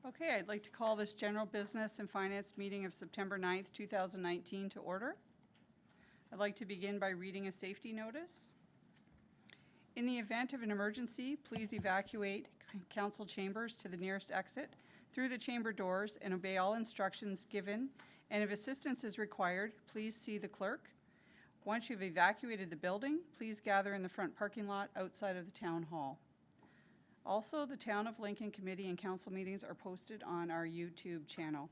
Okay, I'd like to call this general business and finance meeting of September 9th, 2019 to order. I'd like to begin by reading a safety notice. In the event of an emergency, please evacuate council chambers to the nearest exit through the chamber doors and obey all instructions given. And if assistance is required, please see the clerk. Once you've evacuated the building, please gather in the front parking lot outside of the town hall. Also, the Town of Lincoln Committee and Council meetings are posted on our YouTube channel.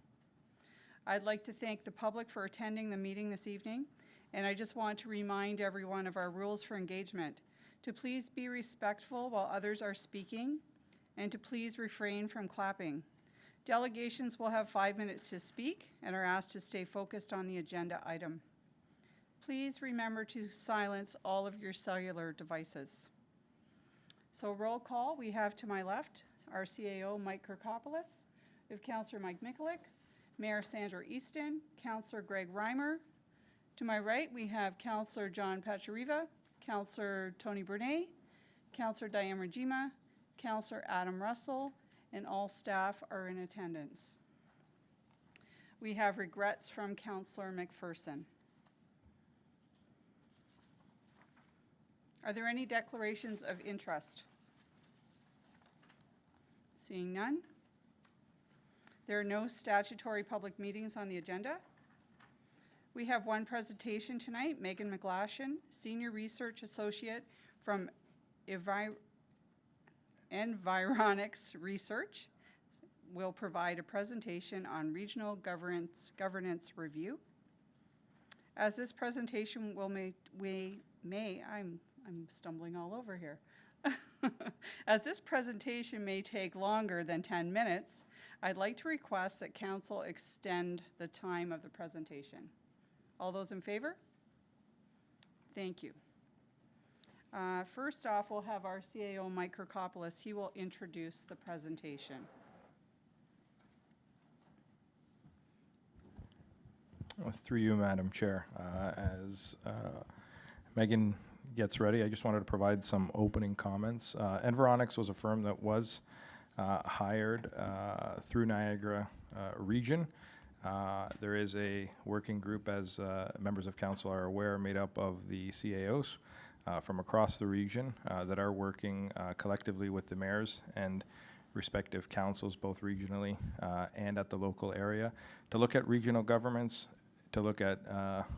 I'd like to thank the public for attending the meeting this evening, and I just want to remind everyone of our rules for engagement, to please be respectful while others are speaking, and to please refrain from clapping. Delegations will have 5 minutes to speak and are asked to stay focused on the agenda item. Please remember to silence all of your cellular devices. So roll call, we have to my left our CAO Mike Kirkopoulos, we have Councillor Mike Mikulik, Mayor Sandra Easton, Councillor Greg Reimer. To my right we have Councillor John Pachariva, Councillor Tony Bernay, Councillor Diane Rajima, Councillor Adam Russell, and all staff are in attendance. We have regrets from Councillor McPherson. Are there any declarations of interest? Seeing none. There are no statutory public meetings on the agenda. We have one presentation tonight. Megan McGlashan, Senior Research Associate from Environics Research, will provide a presentation on regional governance review. As this presentation I'm stumbling all over here. As this presentation may take longer than 10 minutes, I'd like to request that Council extend the time of the presentation. All those in favor? Thank you. First off, we'll have our CAO Mike Kirkopoulos. He will introduce the presentation. Through you, Madam Chair. As Megan gets ready, I just wanted to provide some opening comments. Environics was a firm that was hired through Niagara region. There is a working group, as members of council are aware, made up of the CAOs from across the region that are working collectively with the mayors and respective councils, both regionally and at the local area, to look at regional governments, to look at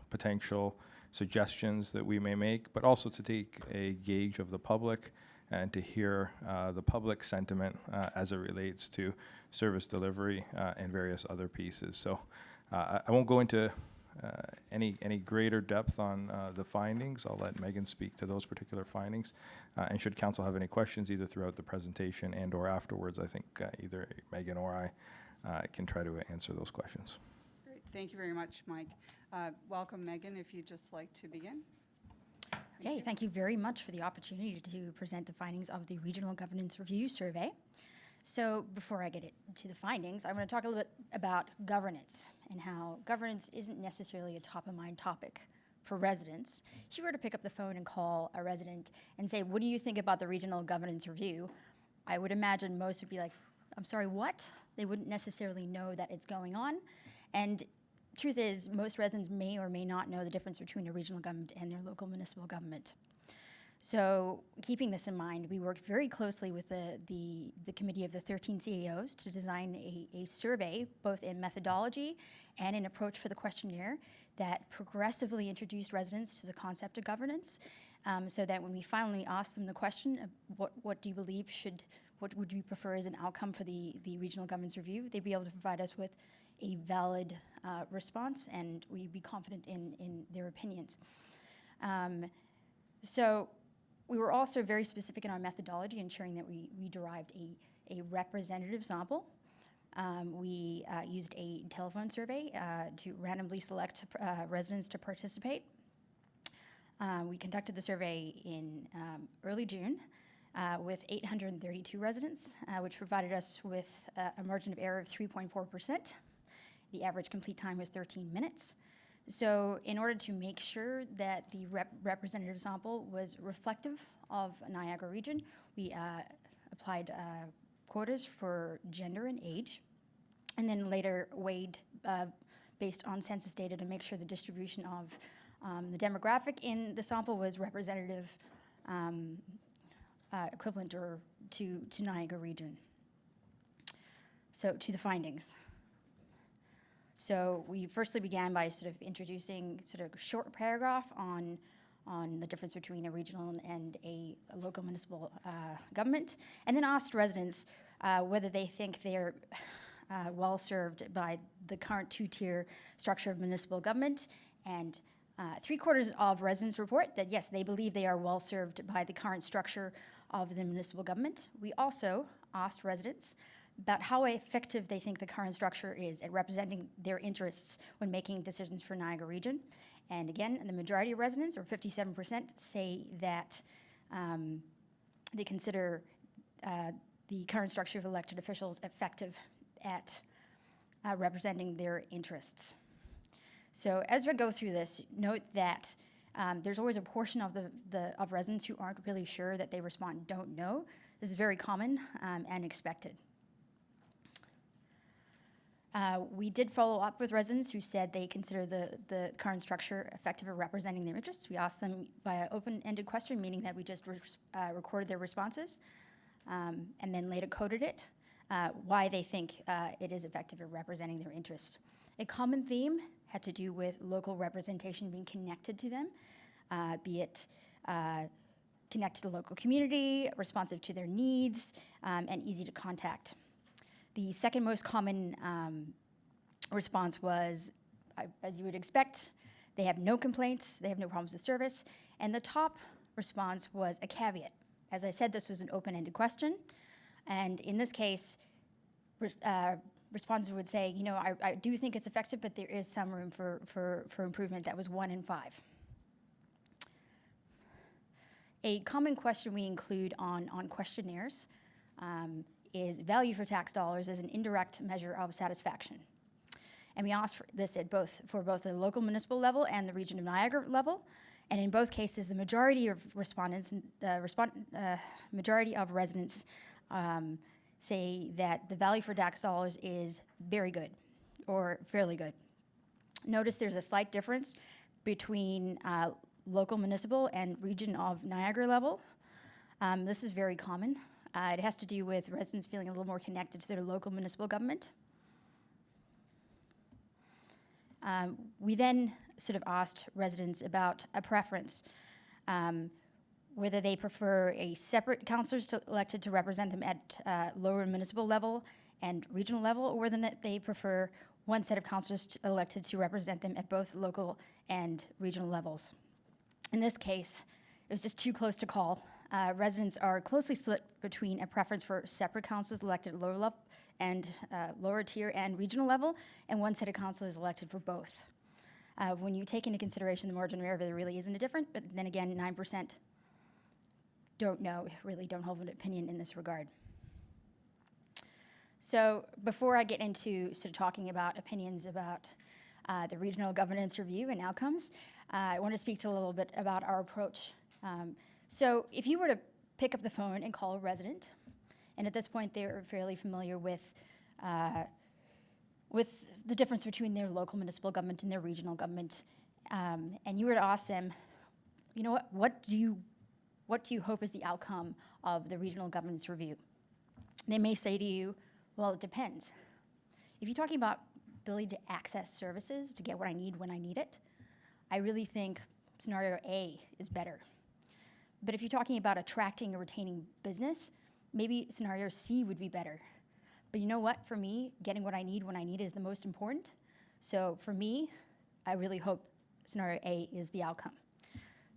potential suggestions that we may make, but also to take a gauge of the public and to hear the public sentiment as it relates to service delivery and various other pieces. So I won't go into any greater depth on the findings. I'll let Megan speak to those particular findings. And should council have any questions either throughout the presentation and or afterwards, I think either Megan or I can try to answer those questions. Great. Thank you very much, Mike. Welcome, Megan, if you'd just like to begin. Okay, thank you very much for the opportunity to present the findings of the Regional Governance Review Survey. So before I get to the findings, I want to talk a little bit about governance and how governance isn't necessarily a top-of-mind topic for residents. If you were to pick up the phone and call a resident and say, what do you think about the Regional Governance Review? I would imagine most would be like, I'm sorry, what? They wouldn't necessarily know that it's going on. And truth is, most residents may or may not know the difference between a regional government and their local municipal government. So keeping this in mind, we worked very closely with the committee of the 13 CAOs to design a survey, both in methodology and in approach for the questionnaire, that progressively introduced residents to the concept of governance, so that when we finally asked them the question of what do you believe what would you prefer as an outcome for the Regional Governance Review, they'd be able to provide us with a valid response, and we'd be confident in their opinions. So we were also very specific in our methodology, ensuring that we derived a representative sample. We used a telephone survey to randomly select residents to participate. We conducted the survey in early June with 832 residents, which provided us with a margin of error of 3.4%. The average complete time was 13 minutes. So in order to make sure that the representative sample was reflective of Niagara region, we applied quotas for gender and age. and then later weighed based on census data to make sure the distribution of the demographic in the sample was representative, equivalent or to Niagara region. So to the findings. So we firstly began by sort of introducing sort of a short paragraph on the difference between a regional and a local municipal government, and then asked residents whether they think they're well served by the current two-tier structure of municipal government, and 3/4 of residents report that yes, they believe they are well served by the current structure of the municipal government. We also asked residents about how effective they think the current structure is at representing their interests when making decisions for Niagara region. And again, the majority of residents, or 57%, say that they consider the current structure of elected officials effective at representing their interests. So as we go through this, note that there's always a portion of of residents who aren't really sure that they respond don't know. This is very common and expected. We did follow up with residents who said they consider the current structure effective at representing their interests. We asked them via open-ended question, meaning that we just recorded their responses and then later coded it, why they think it is effective at representing their interests. A common theme had to do with local representation being connected to them, be it connected to the local community, responsive to their needs, and easy to contact. The second most common response was, as you would expect, they have no complaints, they have no problems with service, and the top response was a caveat. As I said, this was an open-ended question, and in this case, respondents would say, you know, I do think it's effective, but there is some room for improvement. That was 1 in 5. A common question we include on questionnaires is value for tax dollars as an indirect measure of satisfaction. And we asked for this for both the local municipal level and the region of Niagara level. And in both cases, the majority of respondents, majority of residents say that the value for tax dollars is very good or fairly good. Notice there's a slight difference between local municipal and region of Niagara level. This is very common. It has to do with residents feeling a little more connected to their local municipal government. We then sort of asked residents about a preference, whether they prefer a separate councillors elected to represent them at lower municipal level and regional level, or whether they prefer one set of councillors elected to represent them at both local and regional levels. In this case, it was just too close to call. Residents are closely split between a preference for separate councillors elected at lower level and lower tier and regional level, and one set of councillors elected for both. When you take into consideration the margin of error, there really isn't a difference, but then again, 9% don't know, really don't hold an opinion in this regard. So before I get into sort of talking about opinions about the regional governance review and outcomes, I want to speak to a little bit about our approach. So if you were to pick up the phone and call a resident, and at this point they're fairly familiar with the difference between their local municipal government and their regional government, and you were to ask them, you know what do you hope is the outcome of the regional governance review? They may say to you, well, it depends. If you're talking about ability to access services, to get what I need when I need it, I really think scenario A is better. But if you're talking about attracting or retaining business, maybe scenario C would be better. But you know what? For me, getting what I need when I need it is the most important. So for me, I really hope scenario A is the outcome.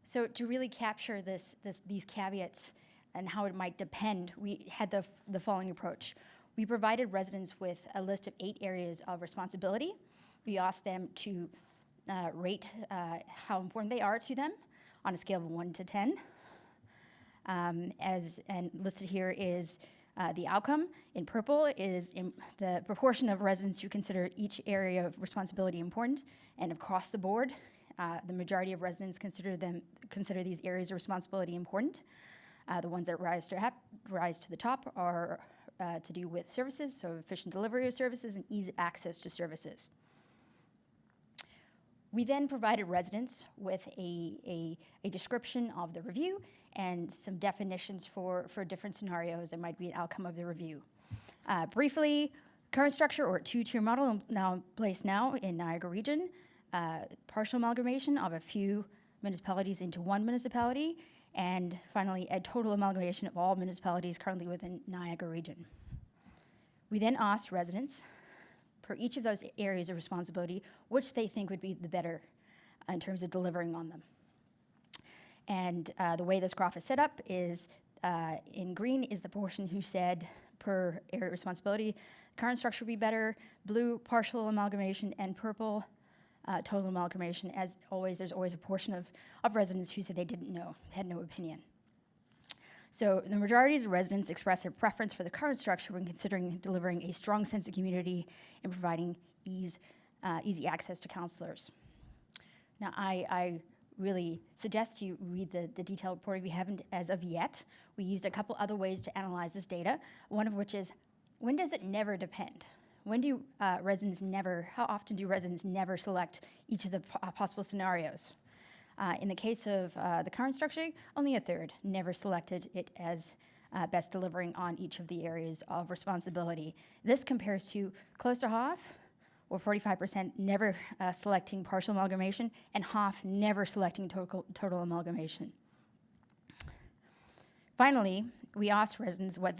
So to really capture these caveats and how it might depend, we had the following approach. We provided residents with a list of 8 areas of responsibility. We asked them to rate how important they are to them on a scale of 1 to 10. And listed here is the outcome. In purple is the proportion of residents who consider each area of responsibility important, and across the board, the majority of residents consider these areas of responsibility important. The ones that rise to the top are to do with services, so efficient delivery of services and easy access to services. We then provided residents with a description of the review and some definitions for different scenarios that might be an outcome of the review. Briefly, current structure or two-tier model now in place now in Niagara Region, partial amalgamation of a few municipalities into one municipality, and finally, a total amalgamation of all municipalities currently within Niagara Region. We then asked residents, per each of those areas of responsibility, which they think would be the better in terms of delivering on them. And the way this graph is set up is in green is the portion who said per area of responsibility, current structure would be better, blue, partial amalgamation, and purple, total amalgamation. As always, there's always a portion of residents who said they didn't know, had no opinion. So the majority of the residents expressed their preference for the current structure when considering delivering a strong sense of community and providing easy access to counselors. Now, I really suggest you read the detailed report if you haven't as of yet. We used a couple other ways to analyze this data, one of which is, when does it never depend? When do how often do residents never select each of the possible scenarios? In the case of the current structure, only a third never selected it as best delivering on each of the areas of responsibility. This compares to close to half, or 45%, never selecting partial amalgamation, and half never selecting total amalgamation. Finally, we asked residents what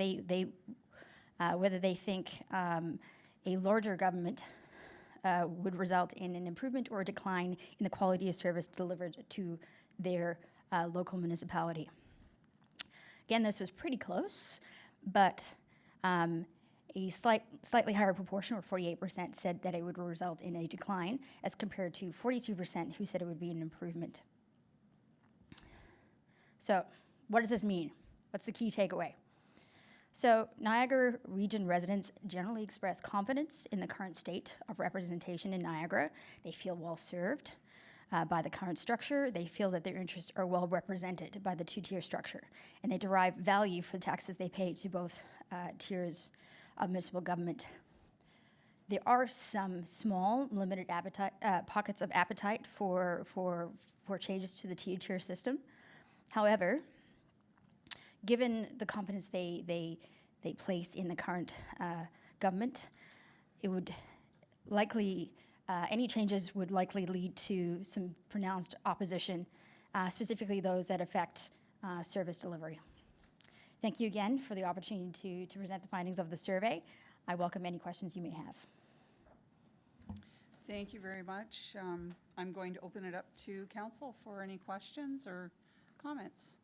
whether they think a larger government would result in an improvement or a decline in the quality of service delivered to their local municipality. Again, this was pretty close, but a slightly higher proportion, or 48%, said that it would result in a decline, as compared to 42% who said it would be an improvement. So, what does this mean? What's the key takeaway? So, Niagara Region residents generally express confidence in the current state of representation in Niagara. They feel well served by the current structure. They feel that their interests are well represented by the two-tier structure, and they derive value for the taxes they pay to both tiers of municipal government. There are some small, limited pockets of appetite for changes to the two-tier system. However, given the confidence they place in the current government, it would likely, any changes would likely lead to some pronounced opposition, specifically those that affect service delivery. Thank you again for the opportunity to present the findings of the survey. I welcome any questions you may have. Thank you very much. I'm going to open it up to council for any questions or comments.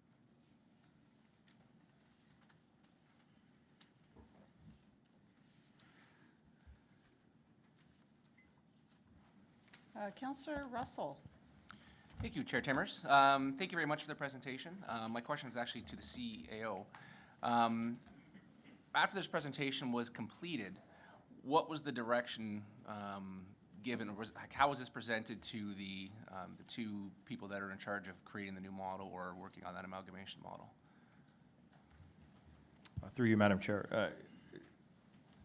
Councillor Russell. Thank you, Chair Timmers. Thank you very much for the presentation. My question is actually to the CEO. After this presentation was completed, what was the direction given? How was this presented to the two people that are in charge of creating the new model or working on that amalgamation model? Through you, Madam Chair.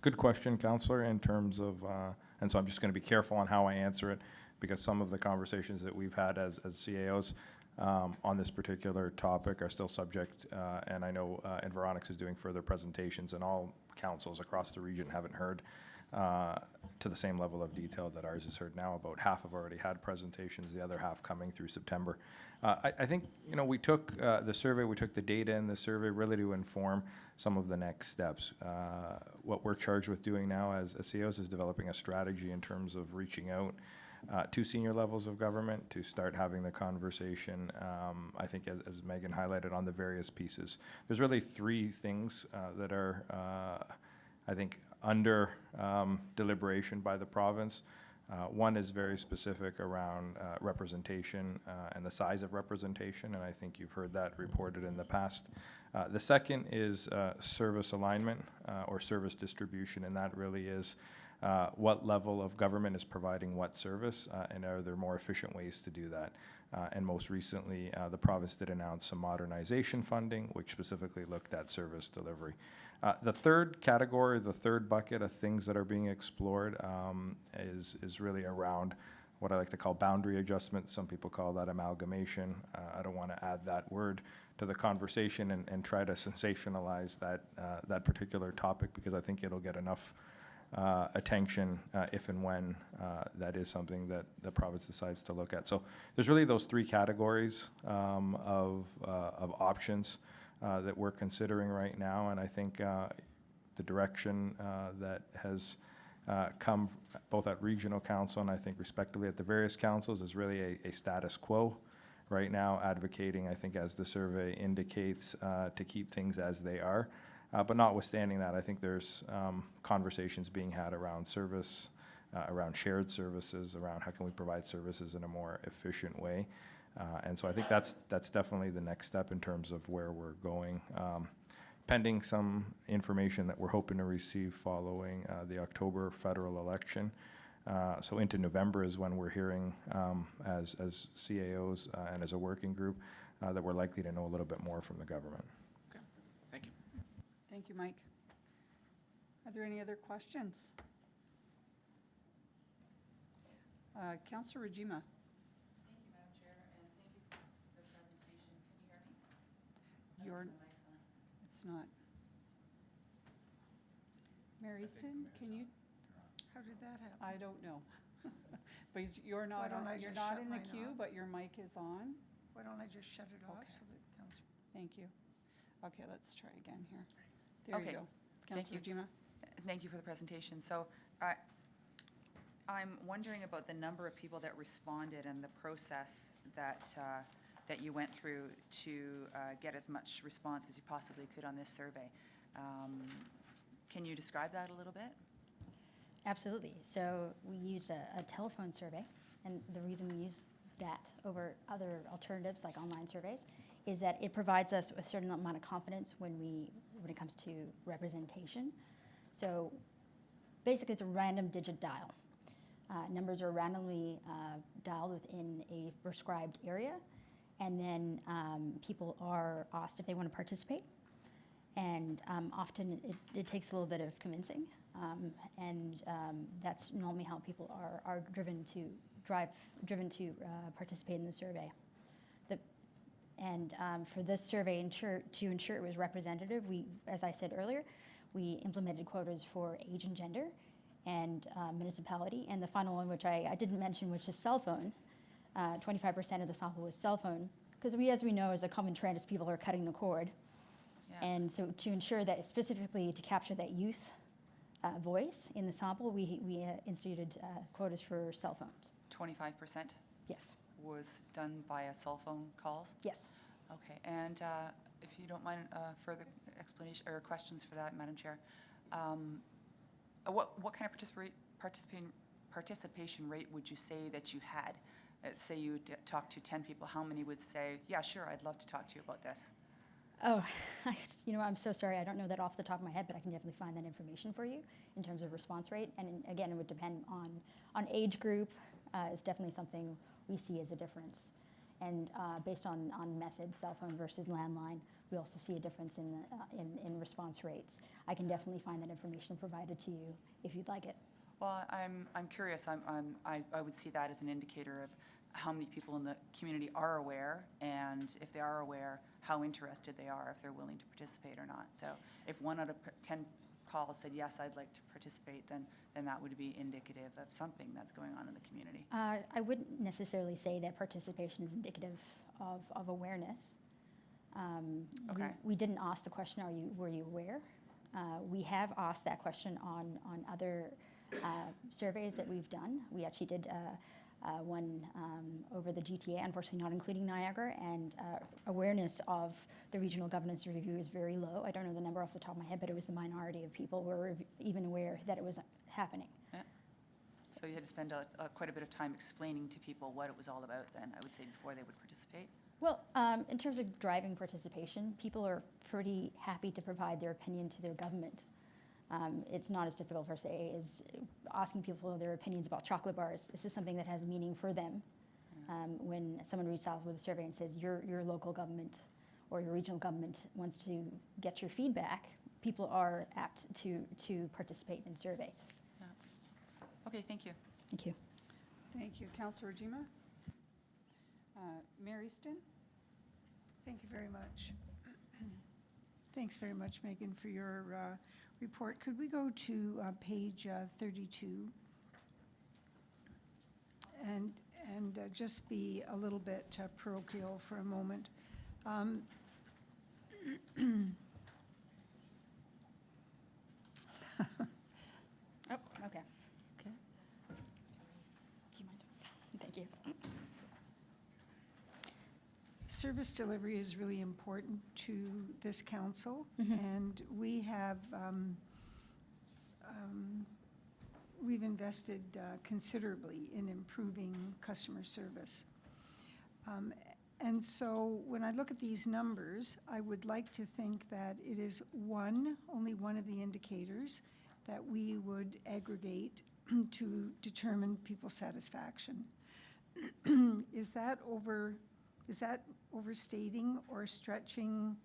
Good question, Councillor, in terms of, and so I'm just going to be careful on how I answer it, because some of the conversations that we've had as CAOs on this particular topic are still subject, and I know Environics is doing further presentations, and all councils across the region haven't heard to the same level of detail that ours has heard now. About half have already had presentations, the other half coming through September. I think, you know, we took the survey, we took the data in the survey really to inform some of the next steps. What we're charged with doing now as CEOs is developing a strategy in terms of reaching out to senior levels of government to start having the conversation. I think as Megan highlighted on the various pieces, there's really three things that are, I think, under deliberation by the province. One is very specific around representation and the size of representation, and I think you've heard that reported in the past. The second is service alignment or service distribution, and that really is what level of government is providing what service, and are there more efficient ways to do that? And most recently, the province did announce some modernization funding, which specifically looked at service delivery. The third category, the third bucket of things that are being explored is really around what I like to call boundary adjustment. Some people call that amalgamation. I don't want to add that word to the conversation and try to sensationalize that particular topic, because I think it'll get enough attention if and when that is something that the province decides to look at. So there's really those three categories of options that we're considering right now, and I think the direction that has come both at regional council and I think respectively at the various councils is really a status quo right now, advocating, I think, as the survey indicates, to keep things as they are. But notwithstanding that, I think there's conversations being had around service, around shared services, around how can we provide services in a more efficient way. And so I think that's definitely the next step in terms of where we're going, pending some information that we're hoping to receive following the October federal election. So into November is when we're hearing as CAOs and as a working group that we're likely to know a little bit more from the government. Okay, thank you. Thank you, Mike. Are there any other questions? Councillor Rajima. Thank you, Madam Chair, and thank you for the presentation. Can you hear me? I don't You're, think the mic's on. it's not. Mary Easton, can you, How did that happen? I don't know. But you're not, don't I you're just not shut in the mine queue, off? but your mic is on. Why don't I just shut it off Okay. so that Councillor... Thank you. Okay, let's try again here. There you Okay, go. Councillor Rajima. Thank you for the presentation. So I'm wondering about the number of people that responded and the process that you went through to get as much response as you possibly could on this survey. Can you describe that a little bit? Absolutely. So we used a telephone survey, and the reason we use that over other alternatives like online surveys is that it provides us a certain amount of confidence when it comes to representation. So basically, it's a random digit dial. Numbers are randomly dialed within a prescribed area, and then people are asked if they want to participate. And often it takes a little bit of convincing, and that's normally how people are driven to participate in the survey. For this survey, to ensure it was representative, as I said earlier, we implemented quotas for age and gender and municipality. And the final one, which I didn't mention, which is cell phone. 25% of the sample was cell phone, because as we know, is a common trend as people are cutting the cord. Yeah. And so to ensure that specifically to capture that youth voice in the sample, we instituted quotas for cell phones. 25% Yes, was done via cell phone calls? yes. Okay, and if you don't mind further explanation or questions for that, Madam Chair, what kind of participation rate would you say that you had? Say you talked to 10 people, how many would say, yeah, sure, I'd love to talk to you about this? Oh, I'm so sorry. I don't know that off the top of my head, but I can definitely find that information for you in terms of response rate. And again, it would depend on age group. It's definitely something we see as a difference. And based on method, cell phone versus landline, we also see a difference in response rates. I can definitely find that information provided to you if you'd like it. Well, I'm curious. I would see that as an indicator of how many people in the community are aware, and if they are aware, how interested they are, if they're willing to participate or not. So if 1 out of 10 calls said, yes, I'd like to participate, then that would be indicative of something that's going on in the community. I wouldn't necessarily say that participation is indicative of awareness. Okay. We didn't ask the question, were you aware? We have asked that question on other surveys that we've done. We actually did one over the GTA, unfortunately not including Niagara, and awareness of the regional governance review is very low. I don't know the number off the top of my head, but it was the minority of people who were even aware that it was happening. Yeah. So you had to spend quite a bit of time explaining to people what it was all about then, I would say, before they would participate. Well, in terms of driving participation, people are pretty happy to provide their opinion to their government. It's not as difficult per se as asking people their opinions about chocolate bars. This is something that has meaning for them. When someone reaches out with a survey and says your local government or your regional government wants to get your feedback, people are apt to participate in surveys. Yeah. Okay, thank you. Thank you. Thank you. Councillor Ojima? Mary Stin? Thank you very much. Thanks very much, Megan, for your report. Could we go to page 32? And just be a little bit parochial for a moment. Oh, okay. Okay. Do you mind? Thank you. Service delivery is really important to this council, and we have, we've invested considerably in improving customer service. And so when I look at these numbers, I would like to think that it is only one of the indicators that we would aggregate to determine people's satisfaction. Is that overstating or stretching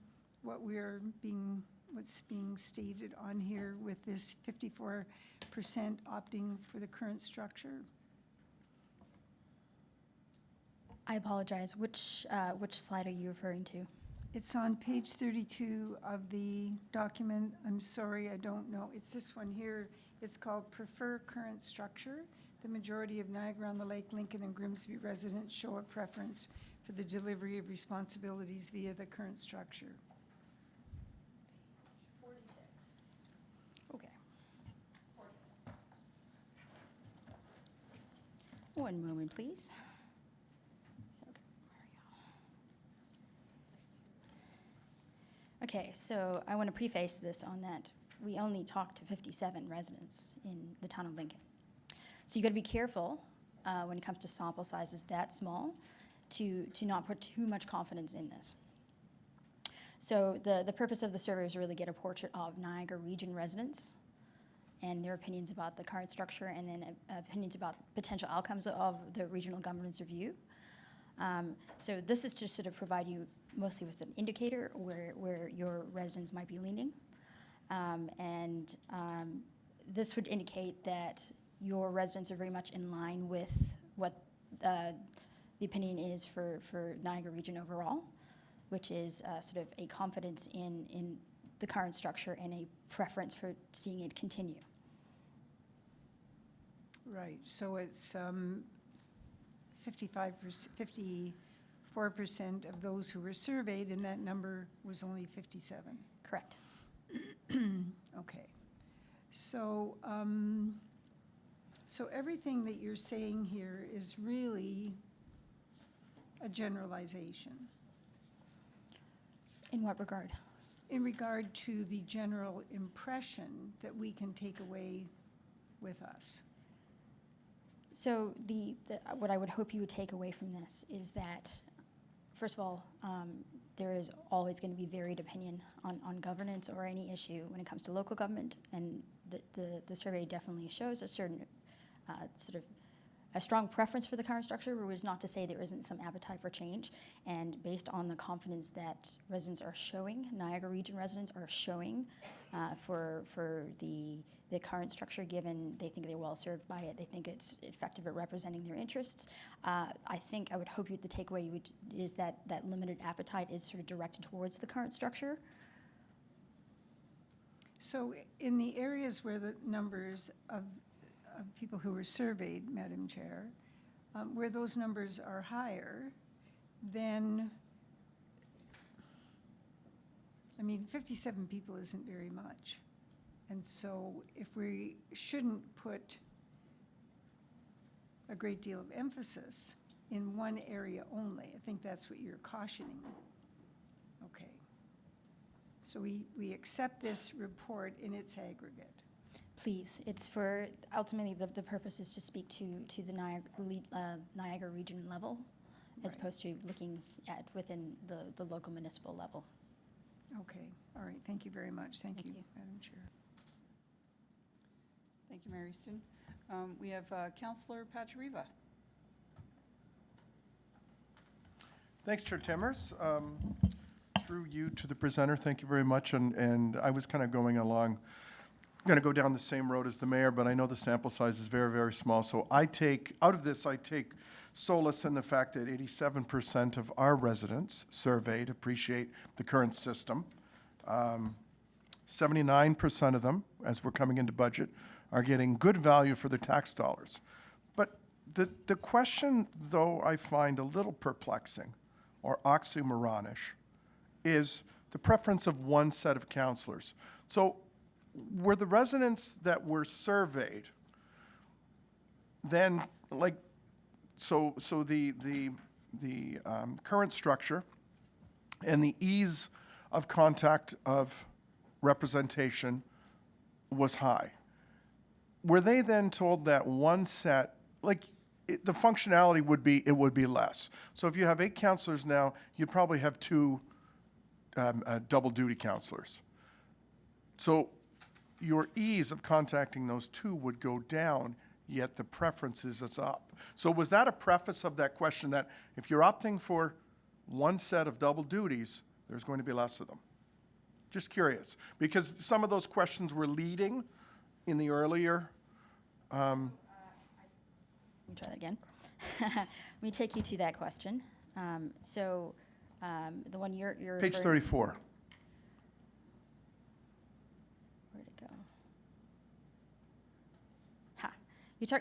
what's being stated on here with this 54% opting for the current structure? I apologize. Which slide are you referring to? It's on page 32 of the document. I'm sorry, I don't know. It's this one here. It's called Prefer Current Structure. The majority of Niagara-on-the-Lake, Lincoln, and Grimsby residents show a preference for the delivery of responsibilities via the current structure. 46. Okay. 46. One moment, please. Okay, so I want to preface this on that we only talked to 57 residents in the town of Lincoln. So you got to be careful when it comes to sample sizes that small to not put too much confidence in this. So the purpose of the survey is really get a portrait of Niagara region residents and their opinions about the current structure, and then opinions about potential outcomes of the regional governance review. So this is just sort of provide you mostly with an indicator where your residents might be leaning. This would indicate that your residents are very much in line with what the opinion is for Niagara region overall, which is sort of a confidence in the current structure and a preference for seeing it continue. Right, so it's 54% of those who were surveyed, and that number was only 57. Correct. Okay, so so everything that you're saying here is really a generalization In what regard? in regard to the general impression that we can take away with us. So what I would hope you would take away from this is that, first of all, there is always going to be varied opinion on governance or any issue when it comes to local government, and the survey definitely shows a certain sort of a strong preference for the current structure, which is not to say there isn't some appetite for change. And based on the confidence that residents are showing, Niagara region residents are showing for the current structure, given they think they're well served by it, they think it's effective at representing their interests. I would hope the takeaway is that limited appetite is sort of directed towards the current structure. So in the areas where the numbers of people who were surveyed, Madam Chair, where those numbers are higher, then, 57 people isn't very much. And so if we shouldn't put a great deal of emphasis in one area only, I think that's what you're cautioning. Okay. So we accept this report in its aggregate. Please, it's for, ultimately, the purpose is to speak to the Niagara region level, as Right. opposed to looking at within the local municipal level. Okay, all right, thank you very much. Thank Thank you, you. Madam Chair. Thank you, Mary Easton. We have Councillor Pachariva. Thanks, Chair Timmers. Through you to the presenter, thank you very much. And I was kind of going along, going to go down the same road as the mayor, but I know the sample size is very, very small. So I take solace in the fact that 87% of our residents surveyed appreciate the current system. 79% of them, as we're coming into budget, are getting good value for their tax dollars. But the question, though, I find a little perplexing or oxymoronish is the preference of one set of councillors. So were the residents that were surveyed then, like, so the current structure and the ease of contact of representation was high. Were they then told that one set, like, the functionality would be less? So if you have 8 councillors now, you'd probably have 2 double duty councillors. So your ease of contacting those 2 would go down, yet the preferences is up. So was that a preface of that question, that if you're opting for one set of double duties, there's going to be less of them? Just curious, because some of those questions were leading in the earlier. Let me try that again. Let me take you to that question. The one you're Page referring- 34. Where'd it go?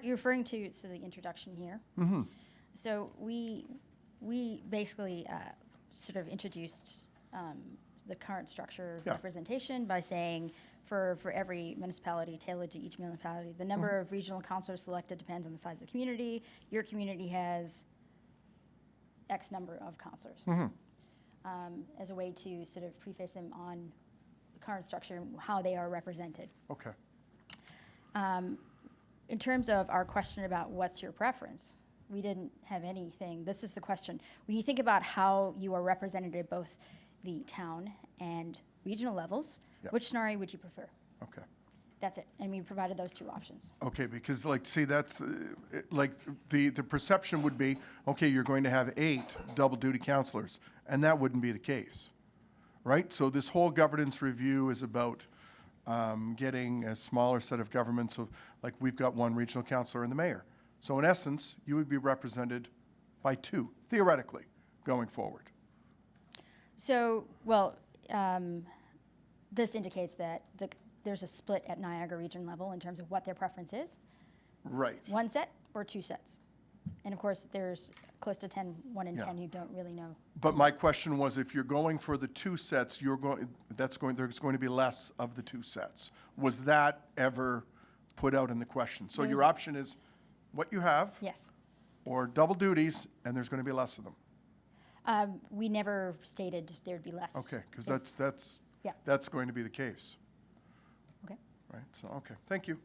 You're referring to the introduction here. Mm-hmm. So we basically sort of introduced the current structure of Yeah. representation by saying for every municipality, tailored to each municipality, the number of regional councillors selected depends on the size of the community. Your community has X number of councillors. As a way to sort of preface them on the current structure and how they are represented. Okay. In terms of our question about what's your preference, we didn't have anything. This is the question. When you think about how you are represented at both the town and regional levels, Yeah. which scenario would you prefer? Okay. That's it. And we provided those 2 options. Okay, because like, see, that's, like, the perception would be, okay, you're going to have 8 double-duty councillors, and that wouldn't be the case, right? So this whole governance review is about getting a smaller set of governments. So, like, we've got 1 regional councillor and the mayor. So in essence, you would be represented by 2, theoretically, going forward. So, this indicates that there's a split at Niagara region level in terms of what their preference is. Right. 1 set or 2 sets. And of course, there's close to 1 in Yeah. 10 who don't really know. But my question was, if you're going for the 2 sets, there's going to be less of the 2 sets. Was that ever put out in the question? So There your was- option is what you have, Yes. or double duties, and there's going to be less of them. We never stated there'd be less. Okay, because There- Yeah. that's going to be the case, Okay. right? So, okay, thank you.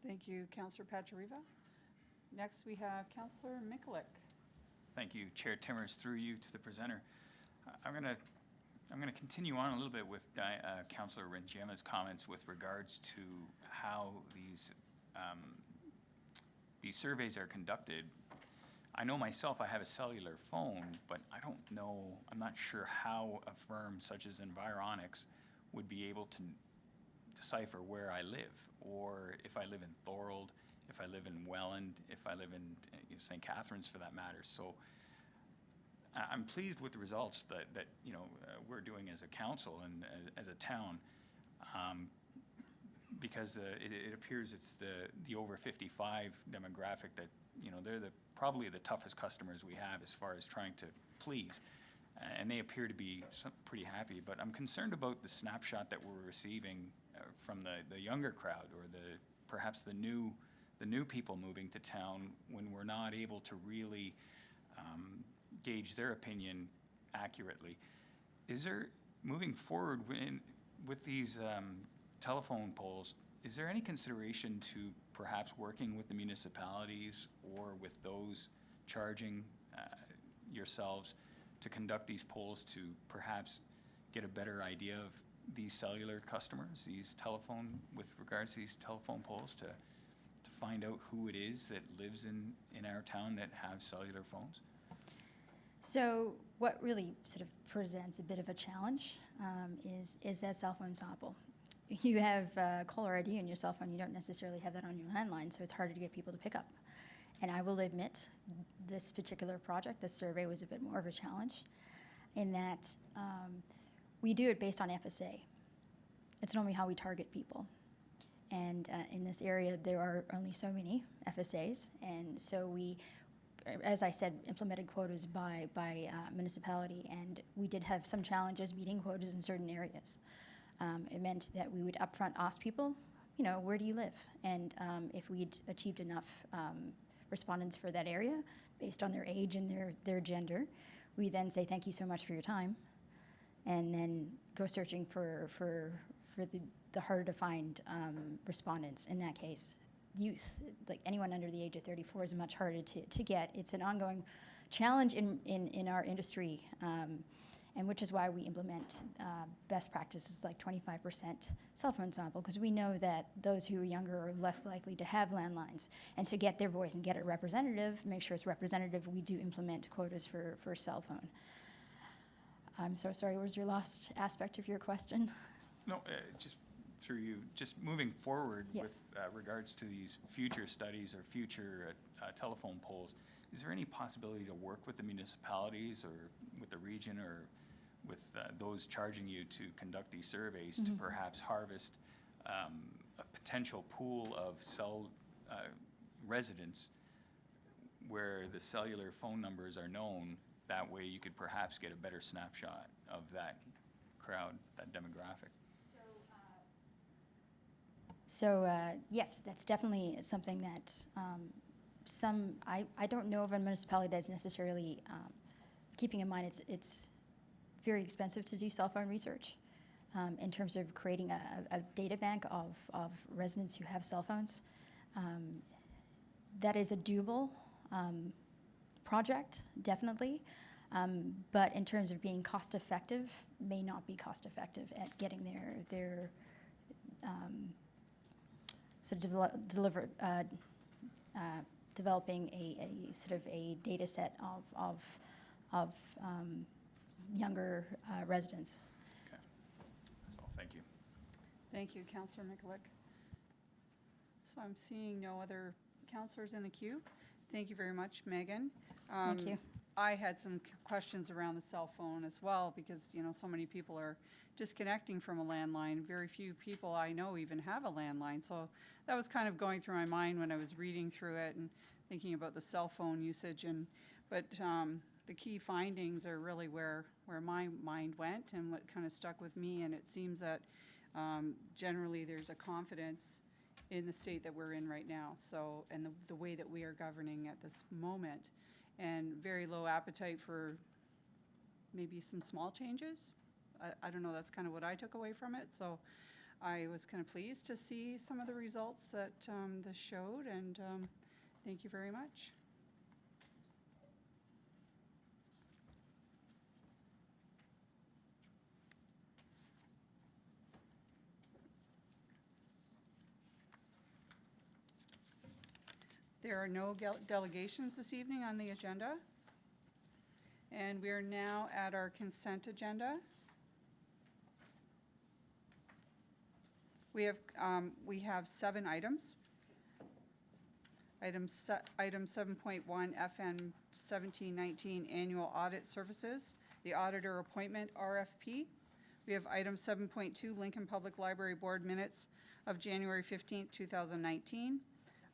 Thank you, Councillor Pachariva. Next, we have Councillor Mikulik. Thank you, Chair Timmers, through you to the presenter. I'm going to continue on a little bit with Councillor Rengiema's comments with regards to how these surveys are conducted. I know myself, I have a cellular phone, but I don't know, I'm not sure how a firm such as Environics would be able to decipher where I live, or if I live in Thorold, if I live in Welland, if I live in St. Catharines for that matter. So I'm pleased with the results that we're doing as a council and as a town, because it appears it's the over 55 demographic that, they're probably the toughest customers we have as far as trying to please. And they appear to be pretty happy, but I'm concerned about the snapshot that we're receiving from the younger crowd, or perhaps the new people moving to town, when we're not able to really gauge their opinion accurately. Is there, moving forward with these telephone polls, is there any consideration to perhaps working with the municipalities or with those charging yourselves to conduct these polls to perhaps get a better idea of these cellular customers, with regards to these telephone poles, to find out who it is that lives in our town that have cellular phones? So what really sort of presents a bit of a challenge is that cell phone sample. You have caller ID on your cell phone. You don't necessarily have that on your landline, so it's harder to get people to pick up. And I will admit, this particular project, this survey, was a bit more of a challenge in that we do it based on FSA. It's normally how we target people. And in this area, there are only so many FSAs, and so we, as I said, implemented quotas by municipality, and we did have some challenges meeting quotas in certain areas. It meant that we would upfront ask people, where do you live? And if we'd achieved enough respondents for that area, based on their age and their gender, we then say thank you so much for your time, and then go searching for the harder to find respondents. In that case, youth, like anyone under the age of 34, is much harder to get. It's an ongoing challenge in our industry, and which is why we implement best practices like 25% cell phone sample, because we know that those who are younger are less likely to have landlines. And to get their voice and get it representative, make sure it's representative, we do implement quotas for cell phone. I'm so sorry, what was your last aspect of your question? No, just through you, just moving forward Yes. with regards to these future studies or future telephone poles, is there any possibility to work with the municipalities or with the region or with those charging you to conduct these surveys to perhaps harvest a potential pool of residents where the cellular phone numbers are known? That way you could perhaps get a better snapshot of that crowd, that demographic. So yes, that's definitely something that I don't know of a municipality that's necessarily keeping in mind it's very expensive to do cell phone research in terms of creating a data bank of residents who have cell phones. That is a doable project, definitely. But in terms of being cost effective, may not be cost effective at getting their sort of developing a sort of a data set of younger residents. Okay, that's all, thank you. Thank you, Councillor Mikulik. So I'm seeing no other councillors in the queue. Thank you very much, Megan. Thank you. I had some questions around the cell phone as well, because, so many people are disconnecting from a landline. Very few people I know even have a landline. So that was kind of going through my mind when I was reading through it and thinking about the cell phone usage. But the key findings are really where my mind went and what kind of stuck with me. And it seems that generally there's a confidence in the state that we're in right now. So, and the way that we are governing at this moment, and very low appetite for maybe some small changes. I don't know, that's kind of what I took away from it. So I was kind of pleased to see some of the results that this showed, and thank you very much. There are no delegations this evening on the agenda. And we are now at our consent agenda. We have 7 items. Item 7.1, FN 1719 Annual Audit Services, the Auditor Appointment RFP. We have item 7.2, Lincoln Public Library Board Minutes of January 15th, 2019.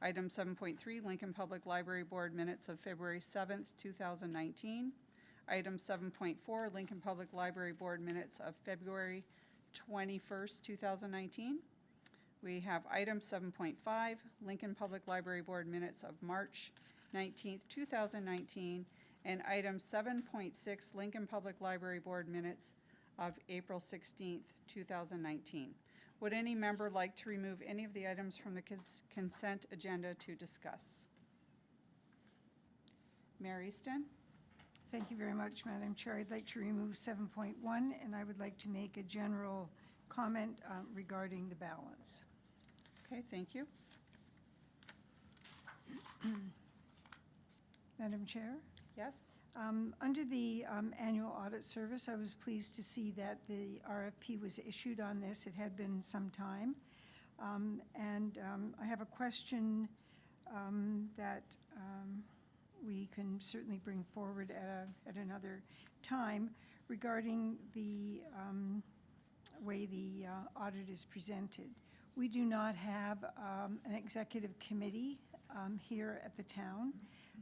Item 7.3, Lincoln Public Library Board Minutes of February 7th, 2019. Item 7.4, Lincoln Public Library Board Minutes of February 21st, 2019. We have item 7.5, Lincoln Public Library Board Minutes of March 19th, 2019. And item 7.6, Lincoln Public Library Board Minutes of April 16th, 2019. Would any member like to remove any of the items from the consent agenda to discuss? Mayor Easton? Thank you very much, Madam Chair. I'd like to remove 7.1, and I would like to make a general comment regarding the balance. Okay, thank you. Madam Chair? Yes? Under the annual audit service, I was pleased to see that the RFP was issued on this. It had been some time. I have a question that we can certainly bring forward at another time regarding the way the audit is presented. We do not have an executive committee here at the town.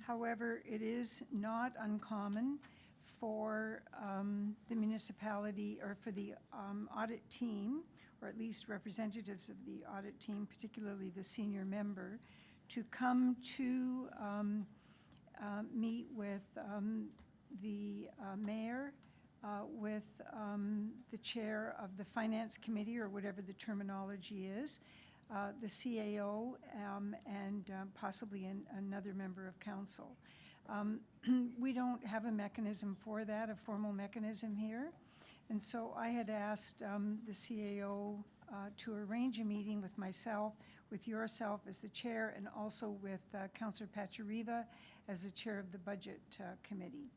However, it is not uncommon for the municipality or for the audit team, or at least representatives of the audit team, particularly the senior member, to come to meet with the mayor, with the chair of the finance committee, or whatever the terminology is, the CAO, and possibly another member of council. We don't have a mechanism for that, a formal mechanism here. And so I had asked the CAO to arrange a meeting with myself, with yourself as the chair, and also with Councillor Pachariva as the chair of the budget committee.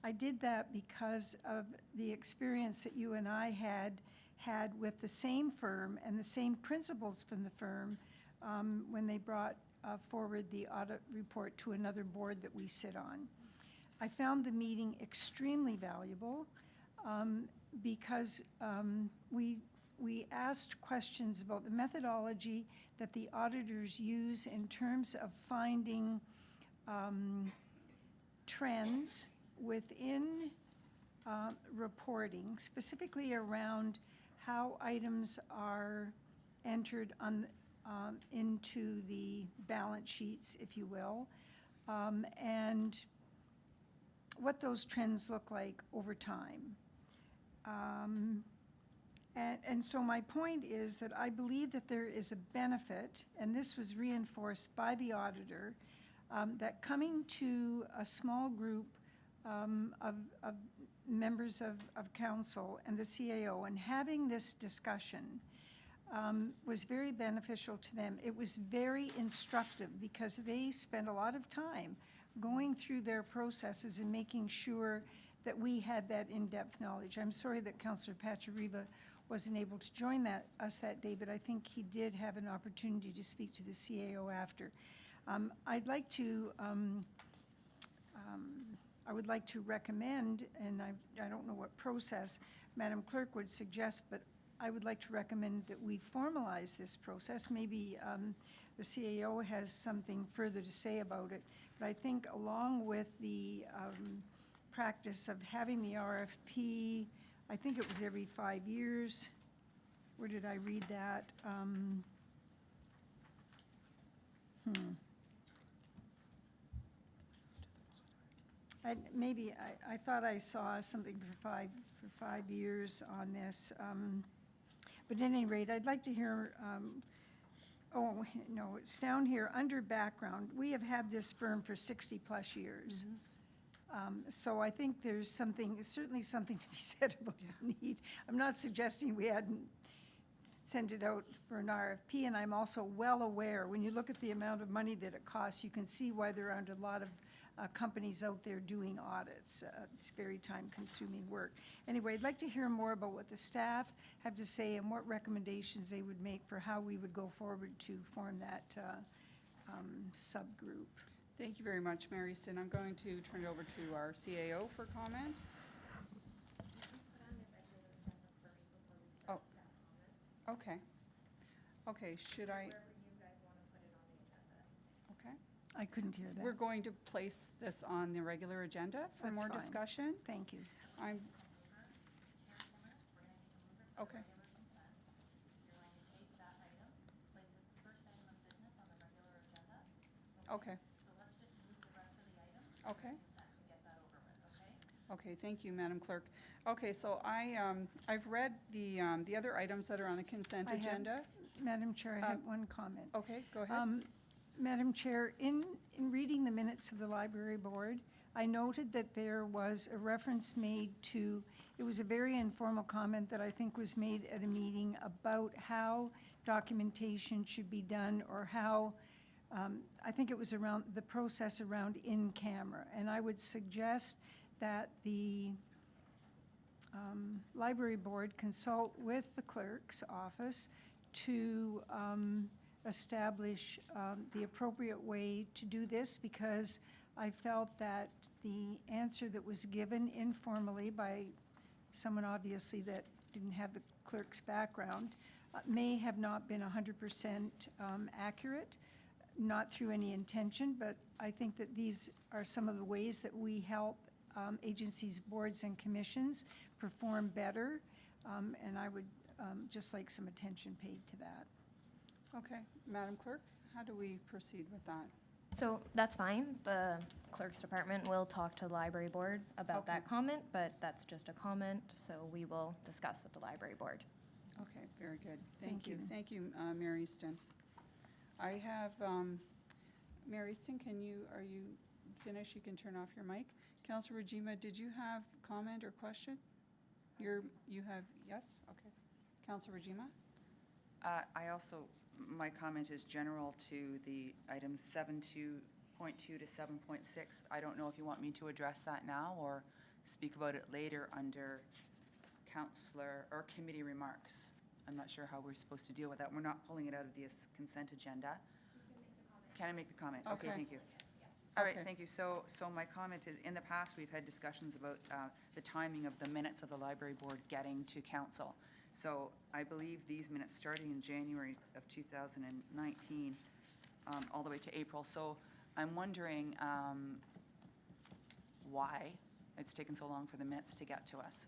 I did that because of the experience that you and I had with the same firm and the same principals from the firm when they brought forward the audit report to another board that we sit on. I found the meeting extremely valuable because we asked questions about the methodology that the auditors use in terms of finding trends within reporting, specifically around how items are entered on, into the balance sheets, if you will, and what those trends look like over time. And so my point is that I believe that there is a benefit, and this was reinforced by the auditor, that coming to a small group of members of council and the CAO and having this discussion was very beneficial to them. It was very instructive because they spent a lot of time going through their processes and making sure that we had that in-depth knowledge. I'm sorry that Councillor Pachariva wasn't able to join us that day, but I think he did have an opportunity to speak to the CAO after. I'd like to I would like to recommend, and I don't know what process Madam Clerk would suggest, but I would like to recommend that we formalize this process. Maybe the CAO has something further to say about it, but I think along with the practice of having the RFP, I think it was every 5 years. Where did I read that? I thought I saw something for five years on this. But at any rate, I'd like to hear, oh, no, it's down here, under background. We have had this firm for 60-plus years. So I think there's certainly something to be said about the need. I'm not suggesting we hadn't sent it out for an RFP, and I'm also well aware, when you look at the amount of money that it costs, you can see why there aren't a lot of companies out there doing audits. It's very time-consuming work. Anyway, I'd like to hear more about what the staff have to say and what recommendations they would make for how we would go forward to form that subgroup. Thank you very much, Mary Stin. I'm going to turn it over to our CAO for comment. Oh, okay. Okay, should I? Okay. I couldn't hear that. We're going to place this on the regular agenda for That's more fine. discussion. Thank you. I'm, okay. Okay. Okay. Okay, thank you, Madam Clerk. Okay, so I've read the other items that are on the consent I have- agenda. Madam Chair, I have one comment. Okay, go ahead. Madam Chair, in reading the minutes of the library board, I noted that there was a reference made to It was a very informal comment that I think was made at a meeting about how documentation should be done, or how, I think it was around the process around in-camera. And I would suggest that the library board consult with the clerk's office to establish the appropriate way to do this, because I felt that the answer that was given informally by someone obviously that didn't have the clerk's background may have not been 100% accurate, not through any intention, but I think that these are some of the ways that we help agencies, boards, and commissions perform better, and I would just like some attention paid to that. Okay, Madam Clerk, how do we proceed with that? So that's fine. The clerk's department will talk to the library board about that Okay. comment, but that's just a comment, so we will discuss with the library board. Okay, very good. Thank you. Thank you, Mary Easton. I have, Mary Easton, are you finished? You can turn off your mic. Councillor Rajima, did you have comment or question? You have, yes? Okay. Councillor Rajima? I also, my comment is general to the items 7.2 to 7.6. I don't know if you want me to address that now or speak about it later under councillor or committee remarks. I'm not sure how we're supposed to deal with that. We're not pulling it out of the consent agenda. Can I make the comment? Okay, Okay. thank you. All right, Okay. thank you. So my comment is, in the past, we've had discussions about the timing of the minutes of the library board getting to council. So I believe these minutes, starting in January of 2019, all the way to April. So I'm wondering why it's taken so long for the minutes to get to us.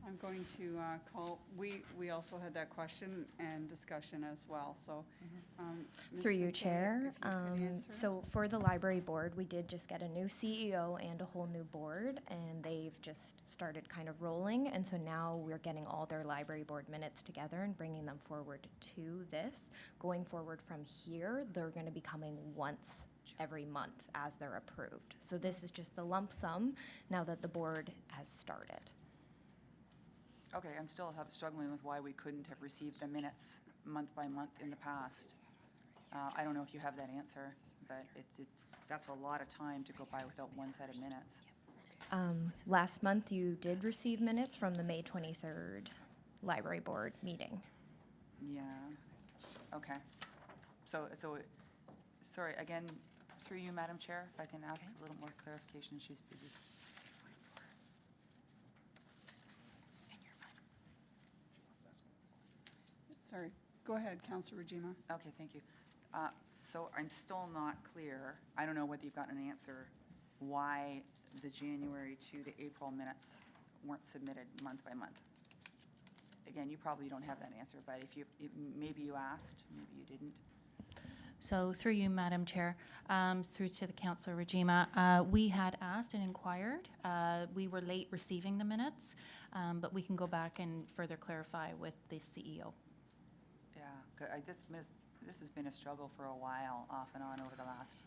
I'm going to call, we also had that question and discussion as well, so. Ms. Through you, McKay, Chair. if you could answer. So for the library board, we did just get a new CEO and a whole new board, and they've just started kind of rolling. And so now we're getting all their library board minutes together and bringing them forward to this. Going forward from here, they're going to be coming once every month as they're approved. So this is just the lump sum now that the board has started. Okay, I'm still struggling with why we couldn't have received the minutes month by month in the past. I don't know if you have that answer, but that's a lot of time to go by without one set of minutes. Last month, you did receive minutes from the May 23rd library board meeting. Yeah, okay. So, sorry, again, through you, Madam Chair, if I can ask a little more clarification, she's busy. Sorry, go ahead, Councillor Rajima. Okay, thank you. So I'm still not clear, I don't know whether you've gotten an answer, why the January to the April minutes weren't submitted month by month. Again, you probably don't have that answer, but maybe you asked, maybe you didn't. So through you, Madam Chair, through to the Councillor Rajima, we had asked and inquired. We were late receiving the minutes, but we can go back and further clarify with the CEO. Yeah, this has been a struggle for a while, off and on over the last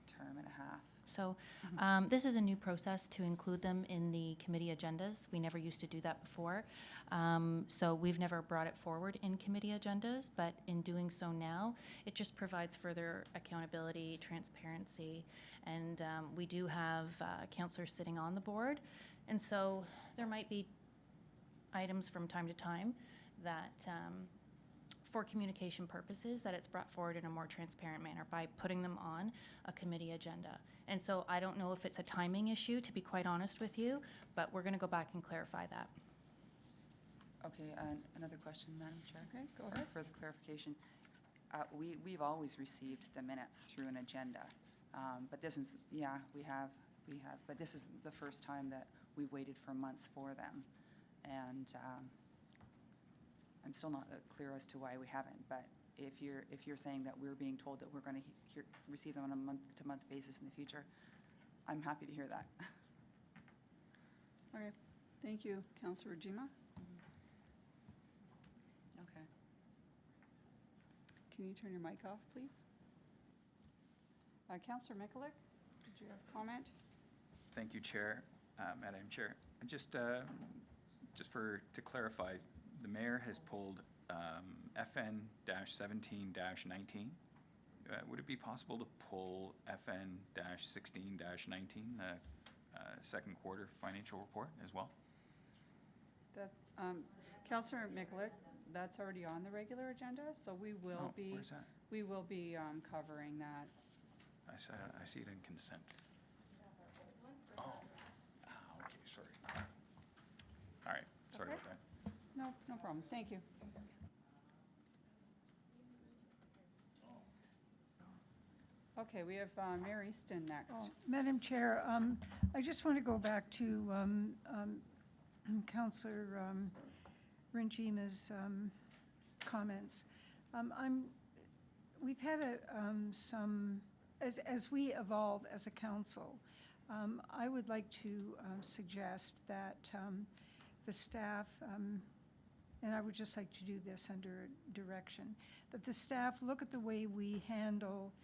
term and a half. So this is a new process to include them in the committee agendas. We never used to do that before. So we've never brought it forward in committee agendas, but in doing so now, it just provides further accountability, transparency, and we do have councillors sitting on the board. And so there might be items from time to time that for communication purposes, that it's brought forward in a more transparent manner by putting them on a committee agenda. And so I don't know if it's a timing issue, to be quite honest with you, but we're going to go back and clarify that. Okay, another question, Madam Chair? Okay, go ahead. For the clarification, we've always received the minutes through an agenda, but this is, yeah, we have, but this is the first time that we waited for months for them. And I'm still not clear as to why we haven't, but if you're saying that we're being told that we're going to receive them on a month-to-month basis in the future, I'm happy to hear that. Okay, thank you, Councillor Rajima. Okay. Can you turn your mic off, please? Councillor Mikulik, did you have a comment? Thank you, Chair, Madam Chair. Just to clarify, the mayor has pulled FN-17-19. Would it be possible to pull FN-16-19, the second quarter financial report as well? That, Councillor Mikulik, that's already on the regular agenda, so we will Oh, be, where's that? covering that. I see it in consent. Oh, okay, sorry. All right, sorry Okay. about that. No problem, thank you. Okay, we have Mayor Easton next. Oh, Madam Chair, I just want to go back to Councillor Renjima's comments. We've had as we evolve as a council, I would like to suggest that the staff, and I would just like to do this under direction, that the staff look at the way we handle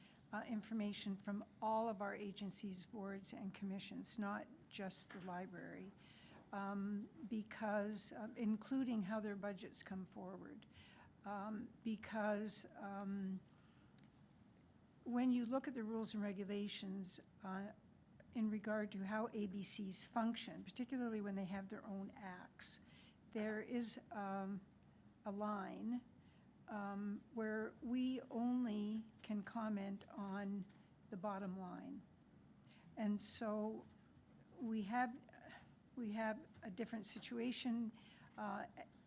information from all of our agencies, boards, and commissions, not just the library, because, including how their budgets come forward. Because when you look at the rules and regulations in regard to how ABCs function, particularly when they have their own acts, there is a line where we only can comment on the bottom line. And so we have a different situation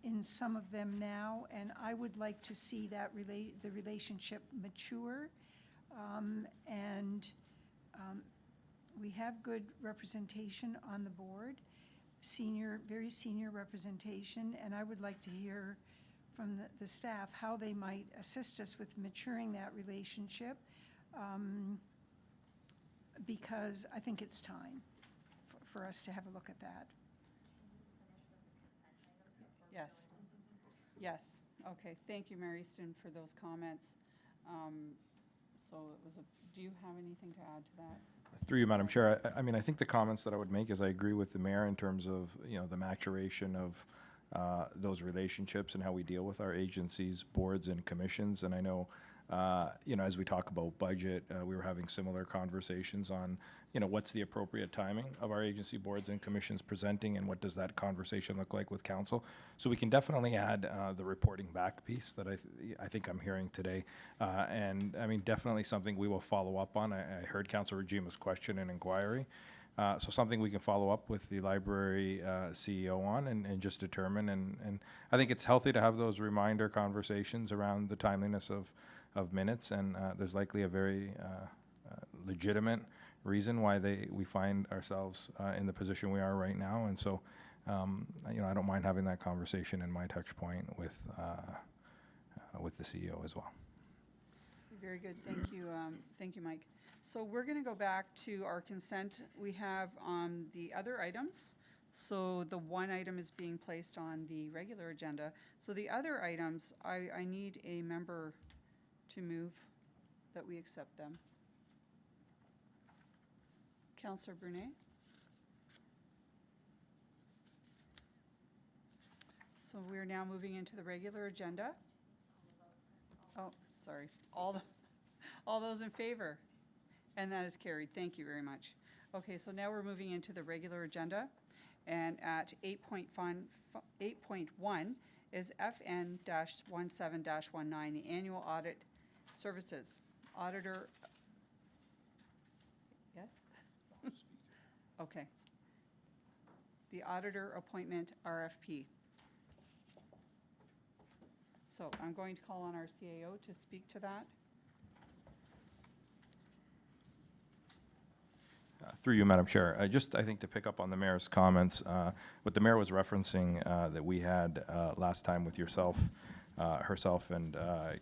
in some of them now, and I would like to see that the relationship mature. We have good representation on the board, very senior representation, and I would like to hear from the staff how they might assist us with maturing that relationship, because I think it's time for us to have a look at that. Yes, okay, thank you, Mayor Easton, for those comments. Do you have anything to add to that? Through you, Madam Chair, I mean, I think the comments that I would make is I agree with the mayor in terms of, the maturation of those relationships and how we deal with our agencies, boards, and commissions. And I know, as we talk about budget, we were having similar conversations on, what's the appropriate timing of our agency, boards, and commissions presenting, and what does that conversation look like with council. So we can definitely add the reporting back piece that I think I'm hearing today. And I mean, definitely something we will follow up on. I heard Councillor Regima's question and inquiry. So something we can follow up with the library CEO on and just determine. And I think it's healthy to have those reminder conversations around the timeliness of minutes. And there's likely a very legitimate reason why we find ourselves in the position we are right now. And so, I don't mind having that conversation in my touch point with the CEO as well. Very good, thank you, Mike. So we're going to go back to our consent. We have the other items. So the one item is being placed on the regular agenda. So the other items, I need a member to move that we accept them. Councillor Brunet. So we're now moving into the regular agenda. Oh, sorry. All those in favor? And that is carried. Thank you very much. Okay, so now we're moving into the regular agenda. And at 8.1 is FN-17-19, the annual audit services. Auditor. Yes? Okay. The auditor appointment RFP. So I'm going to call on our CAO to speak to that. Through you, Madam Chair, I think to pick up on the mayor's comments, what the mayor was referencing that we had last time with herself and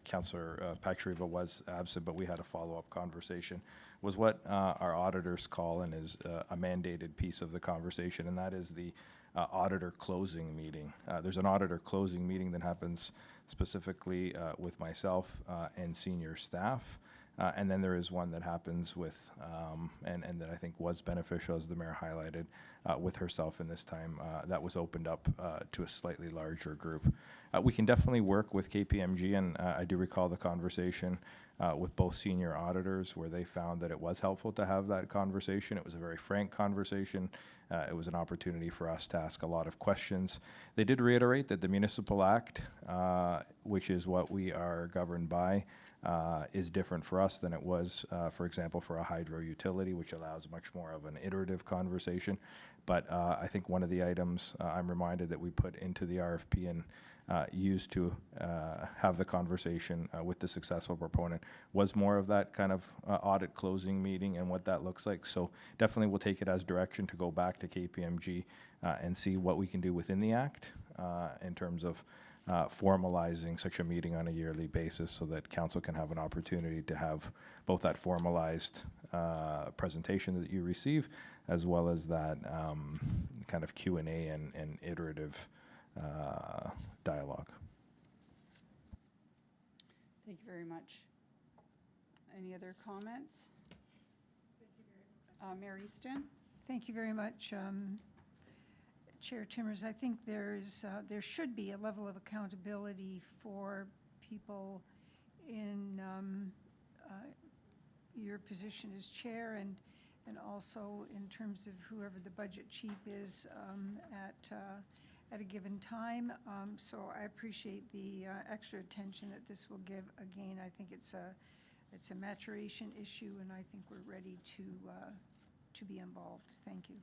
Councillor Pakshariva was absent, but we had a follow-up conversation, was what our auditors call and is a mandated piece of the conversation, and that is the auditor closing meeting. There's an auditor closing meeting that happens specifically with myself and senior staff. And then there is one that happens with, and that I think was beneficial, as the mayor highlighted, with herself in this time, that was opened up to a slightly larger group. We can definitely work with KPMG, and I do recall the conversation with both senior auditors where they found that it was helpful to have that conversation. It was a very frank conversation. It was an opportunity for us to ask a lot of questions. They did reiterate that the Municipal Act, which is what we are governed by, is different for us than it was, for example, for a hydro utility, which allows much more of an iterative conversation. But I think one of the items I'm reminded that we put into the RFP and used to have the conversation with the successful proponent was more of that kind of audit closing meeting and what that looks like. So definitely we'll take it as direction to go back to KPMG and see what we can do within the Act in terms of formalizing such a meeting on a yearly basis so that council can have an opportunity to have both that formalized presentation that you receive as well as that kind of Q&A and iterative dialogue. Thank you very much. Any other comments? Mayor Easton? Thank you very much, Chair Timmers. I think there should be a level of accountability for people in your position as chair and also in terms of whoever the budget chief is at a given time. So I appreciate the extra attention that this will give. Again, I think it's a maturation issue, and I think we're ready to be involved. Thank you.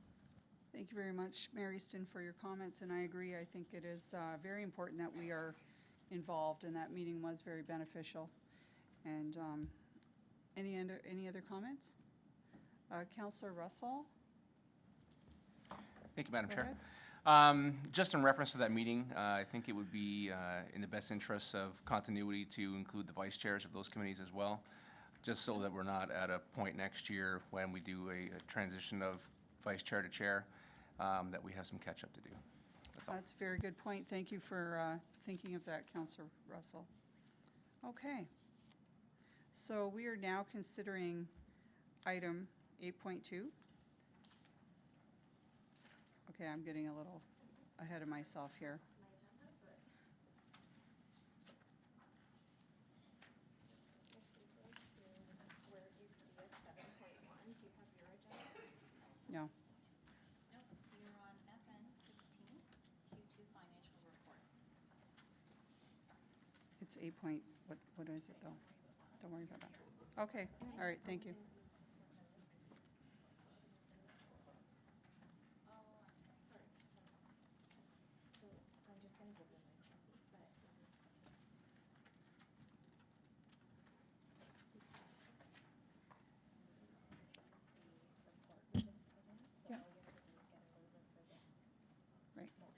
Thank you very much, Mayor Easton, for your comments, and I agree. I think it is very important that we are involved, and that meeting was very beneficial. And any other comments? Councillor Russell? Thank you, Madam Go Chair. ahead. Just in reference to that meeting, I think it would be in the best interests of continuity to include the vice chairs of those committees as well, just so that we're not at a point next year when we do a transition of vice chair to chair, that we have some catch up to do. That's all. That's a very good point. Thank you for thinking of that, Councillor Russell. Okay. So we are now considering item 8.2. Okay, I'm getting a little ahead of myself here. No. Nope, you're on FN 16, Q2 financial report. It's 8 point, what is it though? Don't worry about that. Okay, all right, thank you.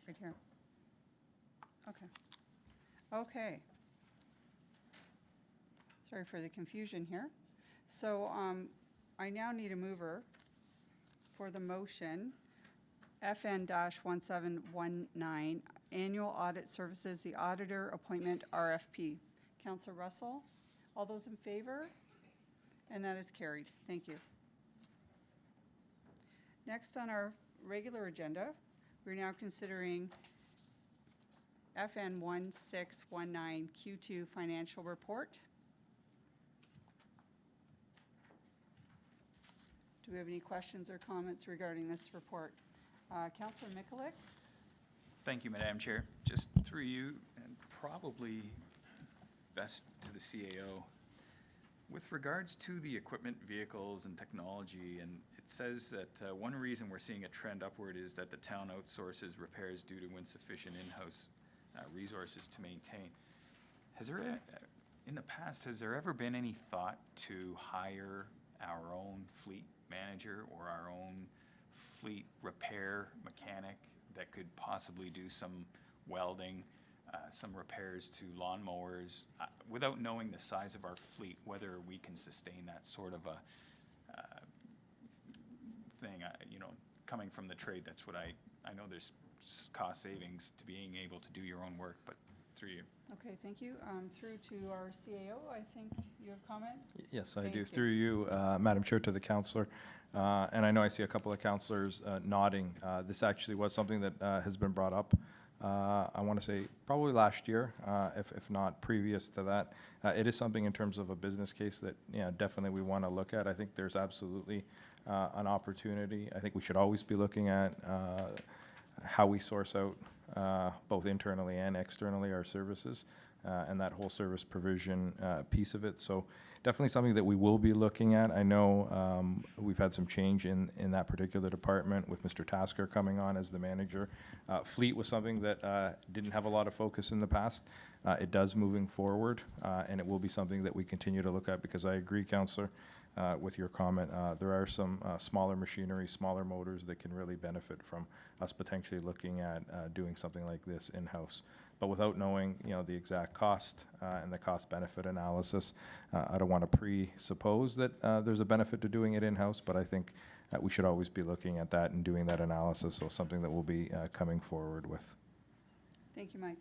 Right here. Okay. Okay. Sorry for the confusion here. So I now need a mover for the motion FN-1719, Annual Audit Services, the Auditor Appointment RFP. Councillor Russell, all those in favor? And that is carried. Thank you. Next on our regular agenda, we're now considering FN 1619 Q2 Financial Report. Do we have any questions or comments regarding this report? Councillor Mikulik? Thank you, Madam Chair. Just through you, and probably best to the CAO. With regards to the equipment, vehicles, and technology, and it says that one reason we're seeing a trend upward is that the town outsources repairs due to insufficient in-house resources to maintain. Has there, in the past, has there ever been any thought to hire our own fleet manager or our own fleet repair mechanic that could possibly do some welding, some repairs to lawnmowers, without knowing the size of our fleet, whether we can sustain that sort of a thing? You know, coming from the trade, that's what I know there's cost savings to being able to do your own work, but through you. Okay, thank you. Through to our CAO, I think you have comment? Yes, I Thank do. you. Through you, Madam Chair, to the councillor. And I know I see a couple of councillors nodding. This actually was something that has been brought up, I want to say, probably last year, if not previous to that. It is something in terms of a business case that, definitely we want to look at. I think there's absolutely an opportunity. I think we should always be looking at how we source out both internally and externally our services, and that whole service provision piece of it. So definitely something that we will be looking at. I know we've had some change in that particular department with Mr. Tasker coming on as the manager. Fleet was something that didn't have a lot of focus in the past. It does moving forward, and it will be something that we continue to look at, because I agree, Councillor, with your comment. There are some smaller machinery, smaller motors that can really benefit from us potentially looking at doing something like this in-house. But without knowing, the exact cost and the cost-benefit analysis, I don't want to presuppose that there's a benefit to doing it in-house, but I think we should always be looking at that and doing that analysis, so something that we'll be coming forward with. Thank you, Mike.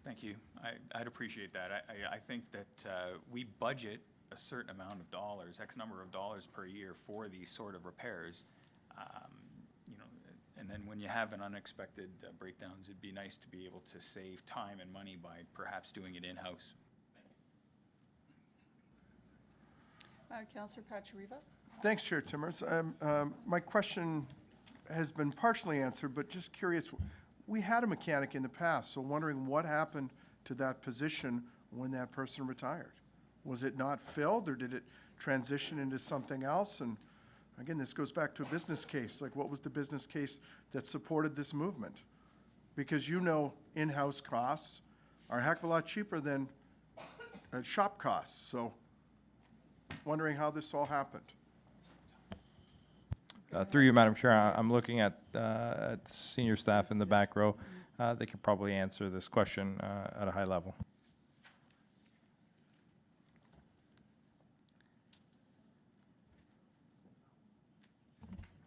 Thank you. I'd appreciate that. I think that we budget a certain amount of dollars, X number of dollars per year for these sort of repairs. And then when you have an unexpected breakdowns, it'd be nice to be able to save time and money by perhaps doing it in-house. Councillor Pachariva? Thanks, Chair Timmers. My question has been partially answered, but just curious, we had a mechanic in the past, so wondering what happened to that position when that person retired. Was it not filled, or did it transition into something else? And again, this goes back to a business case. Like, what was the business case that supported this movement? Because in-house costs are a heck of a lot cheaper than shop costs. So wondering how this all happened. Through you, Madam Chair, I'm looking at senior staff in the back row. They could probably answer this question at a high level.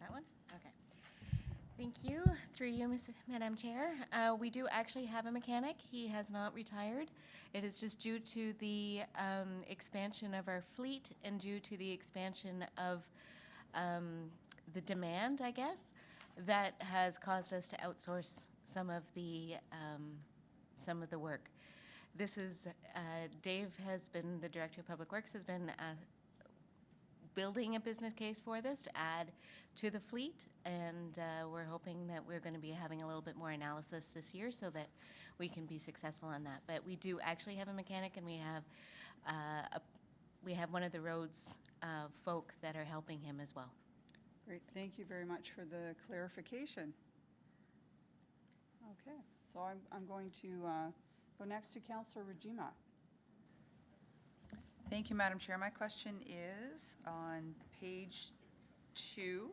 That one? Okay. Thank you. Through you, Madam Chair. We do actually have a mechanic. He has not retired. It is just due to the expansion of our fleet and due to the expansion of the demand, I guess, that has caused us to outsource some of the work. This is, Dave has been, the Director of Public Works, has been building a business case for this to add to the fleet, and we're hoping that we're going to be having a little bit more analysis this year so that we can be successful on that. But we do actually have a mechanic, and we have one of the roads folk that are helping him as well. Great, thank you very much for the clarification. Okay, so I'm going to go next to Councillor Rajima. Thank you, Madam Chair. My question is on page 2,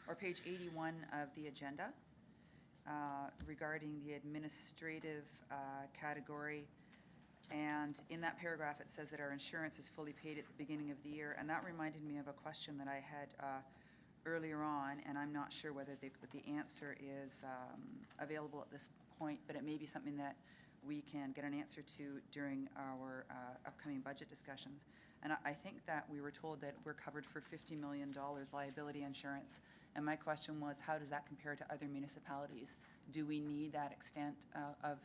or page 81 of the agenda, regarding the administrative category. And in that paragraph, it says that our insurance is fully paid at the beginning of the year. And that reminded me of a question that I had earlier on, and I'm not sure whether the answer is available at this point, but it may be something that we can get an answer to during our upcoming budget discussions. And I think that we were told that we're covered for $50 million liability insurance. And my question was, how does that compare to other municipalities? Do we need that extent of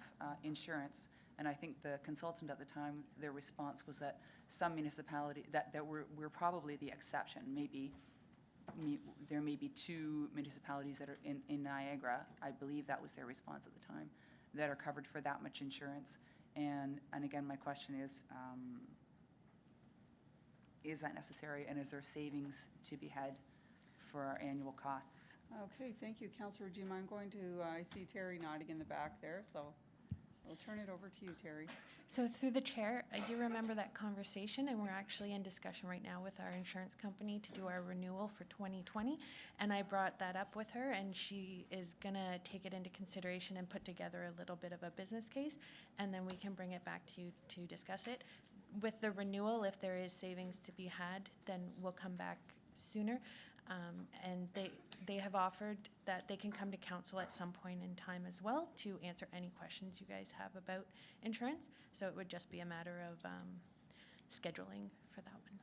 insurance? And I think the consultant at the time, their response was that some municipality, that we're probably the exception. Maybe there may be 2 municipalities that are in Niagara, I believe that was their response at the time, that are covered for that much insurance. And again, my question is that necessary, and is there savings to be had for our annual costs? Okay, thank you, Councillor Rajima. I'm going to, I see Terry nodding in the back there, so I'll turn it over to you, Terry. So through the chair, I do remember that conversation, and we're actually in discussion right now with our insurance company to do our renewal for 2020. And I brought that up with her, and she is gonna take it into consideration and put together a little bit of a business case, and then we can bring it back to you to discuss it. With the renewal, if there is savings to be had, then we'll come back sooner. And they have offered that they can come to council at some point in time as well to answer any questions you guys have about insurance. So it would just be a matter of scheduling for that one.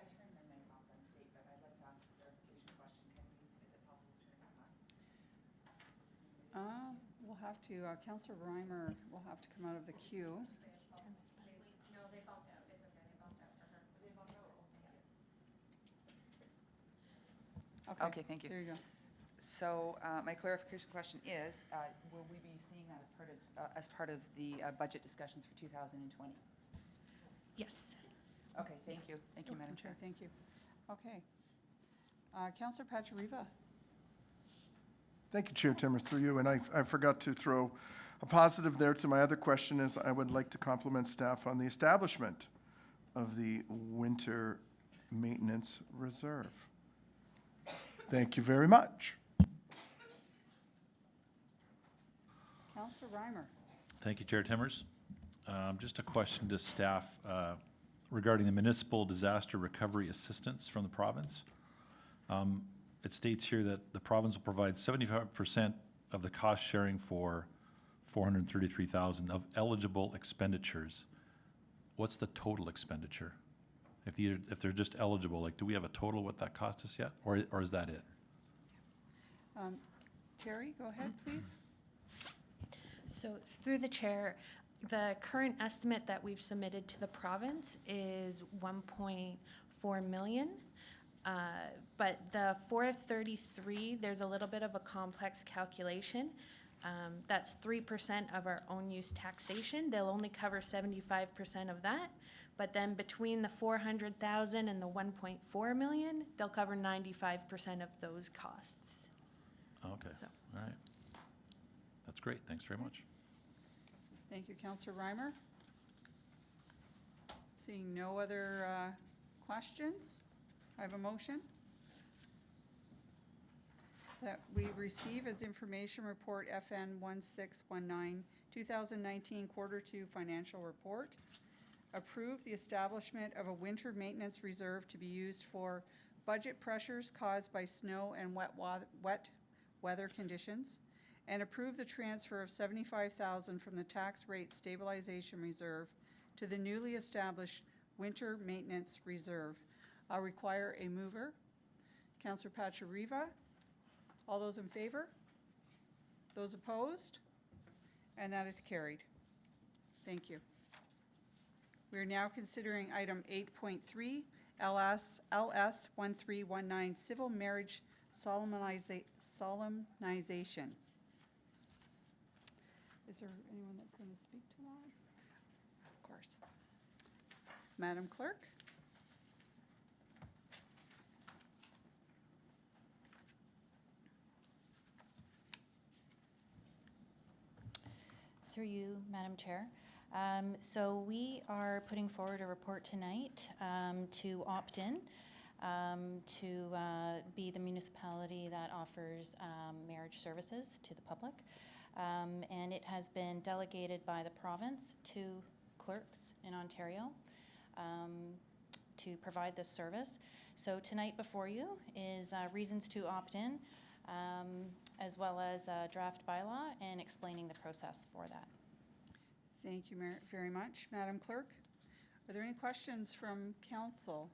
I turned my mic off on state, but I'd like to ask a clarification question. Is it possible to turn that on? We'll have to, Counselor Reimer will have to come out of the queue. No, they bumped out. It's okay. They bumped out for her. Okay, thank you. There you go. So my clarification question is, will we be seeing that as part of the budget discussions for 2020? Yes. Okay, thank you. Thank you, Madam Okay, Chair. thank you. Okay. Counselor Pachariva. Thank you, Chair Timmers, through you. And I forgot to throw a positive there to my other question is I would like to compliment staff on the establishment of the Winter Maintenance Reserve. Thank you very much. Counselor Reimer. Thank you, Chair Timmers. Just a question to staff regarding the municipal disaster recovery assistance from the province. It states here that the province will provide 75% of the cost sharing for $433,000 of eligible expenditures. What's the total expenditure? If they're just eligible, like, do we have a total what that cost us yet, or is that it? Terry, go ahead, please. So through the chair, the current estimate that we've submitted to the province is 1.4 million. But the 433, there's a little bit of a complex calculation. That's 3% of our own use taxation. They'll only cover 75% of that. But then between the 400,000 and the 1.4 million, they'll cover 95% of those costs. Okay, So. all right. That's great, thanks very much. Thank you, Counselor Reimer. Seeing no other questions, I have a motion that we receive as information report FN 1619, 2019 Quarter 2 Financial Report. Approve the establishment of a winter maintenance reserve to be used for budget pressures caused by snow and wet weather conditions. And approve the transfer of $75,000 from the tax rate stabilization reserve to the newly established winter maintenance reserve. I'll require a mover. Councillor Pachariva. All those in favor? Those opposed? And that is carried. Thank you. We are now considering item 8.3, LS 1319, civil marriage solemnization. Is there anyone that's going to speak to that? Of course. Madam Clerk? Through you, Madam Chair. So we are putting forward a report tonight to opt in to be the municipality that offers marriage services to the public. And it has been delegated by the province to clerks in Ontario to provide this service. So tonight before you is reasons to opt in, as well as a draft bylaw and explaining the process for that. Thank you very much. Madam Clerk, are there any questions from council?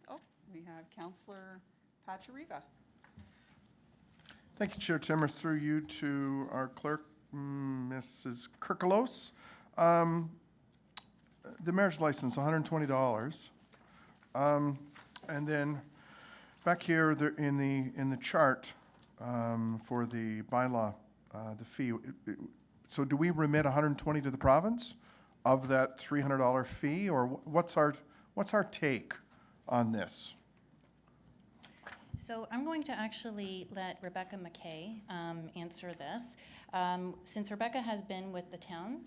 Oh, we have Councillor Pachariva. Thank you, Chair Timmers. Through you to our clerk, Mrs. Kirkolos. The marriage license, $120. And then back here in the chart for the bylaw, the fee. So do we remit $120 to the province of that $300 fee, or what's our take on this? So I'm going to actually let Rebecca McKay answer this. Since Rebecca has been with the town,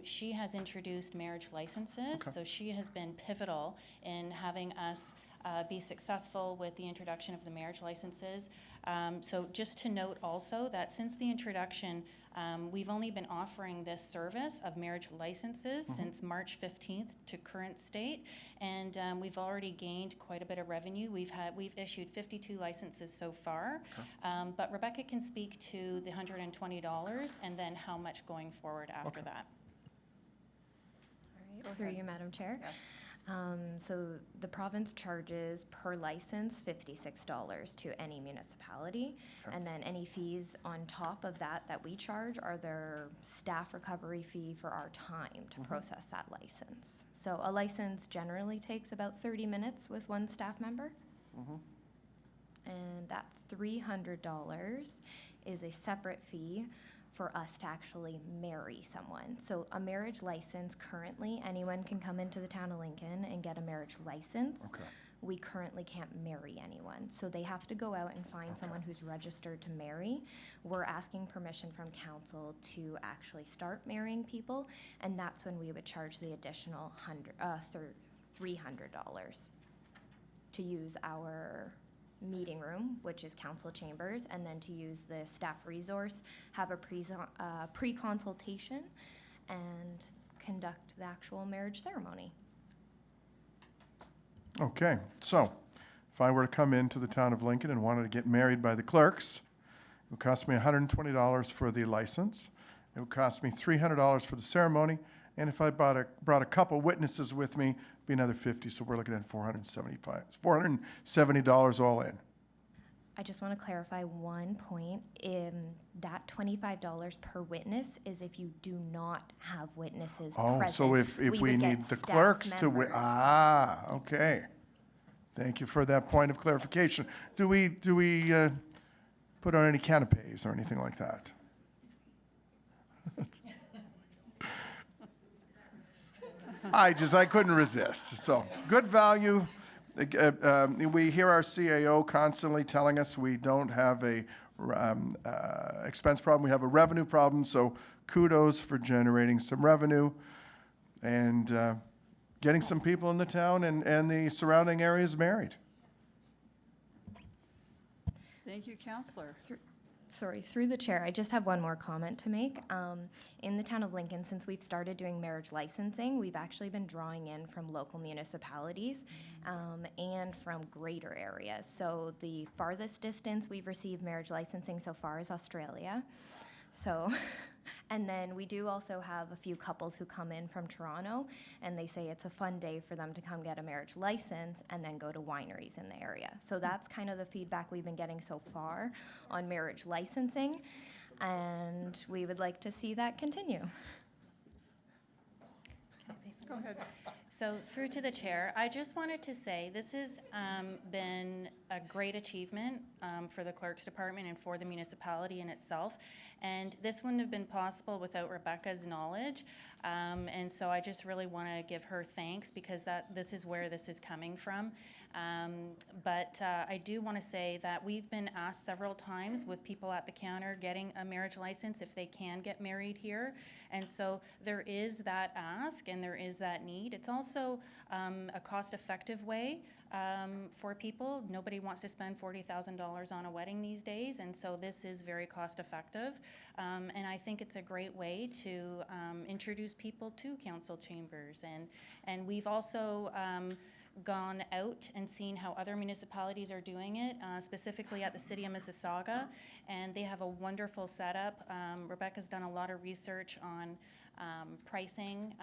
she has introduced marriage licenses. Okay. So she has been pivotal in having us be successful with the introduction of the marriage licenses. So just to note also that since the introduction, we've only been offering this service of marriage licenses since March 15th to current state, and we've already gained quite a bit of revenue. We've issued 52 licenses so far, but Rebecca can speak to the $120 and then how much going forward after that. All right, through you, Madam Chair. So the province charges per license $56 to any municipality. And then any fees on top of that we charge are their staff recovery fee for our time to process that license. So a license generally takes about 30 minutes with one staff member. And that $300 is a separate fee for us to actually marry someone. So a marriage license, currently, anyone can come into the town of Lincoln and get a marriage license. Okay. We currently can't marry anyone. So they have to go out and find someone who's registered to marry. We're asking permission from council to actually start marrying people, and that's when we would charge the additional $300 to use our meeting room, which is council chambers, and then to use the staff resource, have a pre-consultation, and conduct the actual marriage ceremony. Okay, so if I were to come into the town of Lincoln and wanted to get married by the clerks, it would cost me $120 for the license. It would cost me $300 for the ceremony, and if I brought a couple witnesses with me, it'd be another $50. So we're looking at $470 all in. I just want to clarify one point. That $25 per witness is if you do not have witnesses present. Oh, so if we would get need the staff clerks to, members. okay. Thank you for that point of clarification. Do we put on any canapes or anything like that? I couldn't resist. So, good value. We hear our CAO constantly telling us we don't have a expense problem, we have a revenue problem, so kudos for generating some revenue and getting some people in the town and the surrounding areas married. Thank you, Councillor. Through the chair, I just have one more comment to make. In the town of Lincoln, since we've started doing marriage licensing, we've actually been drawing in from local municipalities and from greater areas. So the farthest distance we've received marriage licensing so far is Australia. So, and then we do also have a few couples who come in from Toronto, and they say it's a fun day for them to come get a marriage license and then go to wineries in the area. So that's kind of the feedback we've been getting so far on marriage licensing, and we would like to see that continue. Can I say something? Go ahead. So through to the chair, I just wanted to say this has been a great achievement for the clerk's department and for the municipality in itself. And this wouldn't have been possible without Rebecca's knowledge. And so I just really want to give her thanks because this is where this is coming from. But I do want to say that we've been asked several times with people at the counter getting a marriage license if they can get married here. And so there is that ask and there is that need. It's also a cost-effective way for people. Nobody wants to spend $40,000 on a wedding these days, and so this is very cost-effective. And I think it's a great way to introduce people to council chambers. And we've also gone out and seen how other municipalities are doing it, specifically at the City of Mississauga, and they have a wonderful setup. Rebecca's done a lot of research on pricing,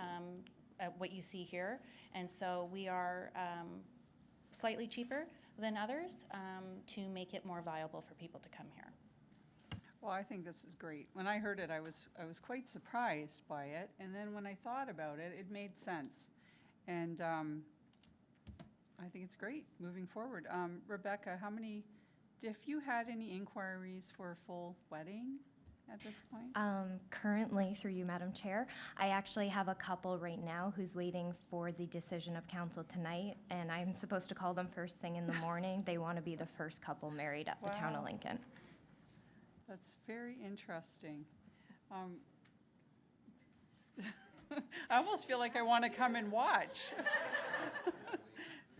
what you see here, and so we are slightly cheaper than others to make it more viable for people to come here. Well, I think this is great. When I heard it, I was quite surprised by it, and then when I thought about it, it made sense. And I think it's great moving forward. Rebecca, if you had any inquiries for a full wedding at this point? Currently, through you, Madam Chair, I actually have a couple right now who's waiting for the decision of council tonight, and I'm supposed to call them first thing in the morning. They want to be the first couple married at the town of Lincoln. That's very interesting. I almost feel like I want to come and watch.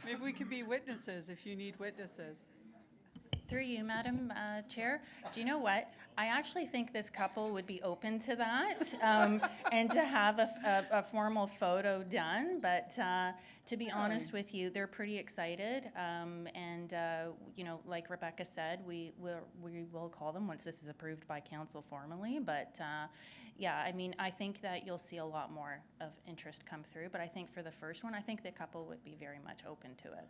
Maybe we could be witnesses if you need witnesses. Through you, Madam Chair, do you know what? I actually think this couple would be open to that, and to have a formal photo done, but to be honest with you, they're pretty excited, and you know, like Rebecca said, we will call them once this is approved by council formally, but yeah, I mean, I think that you'll see a lot more of interest come through, but I think for the first one, I think the couple would be very much open to it.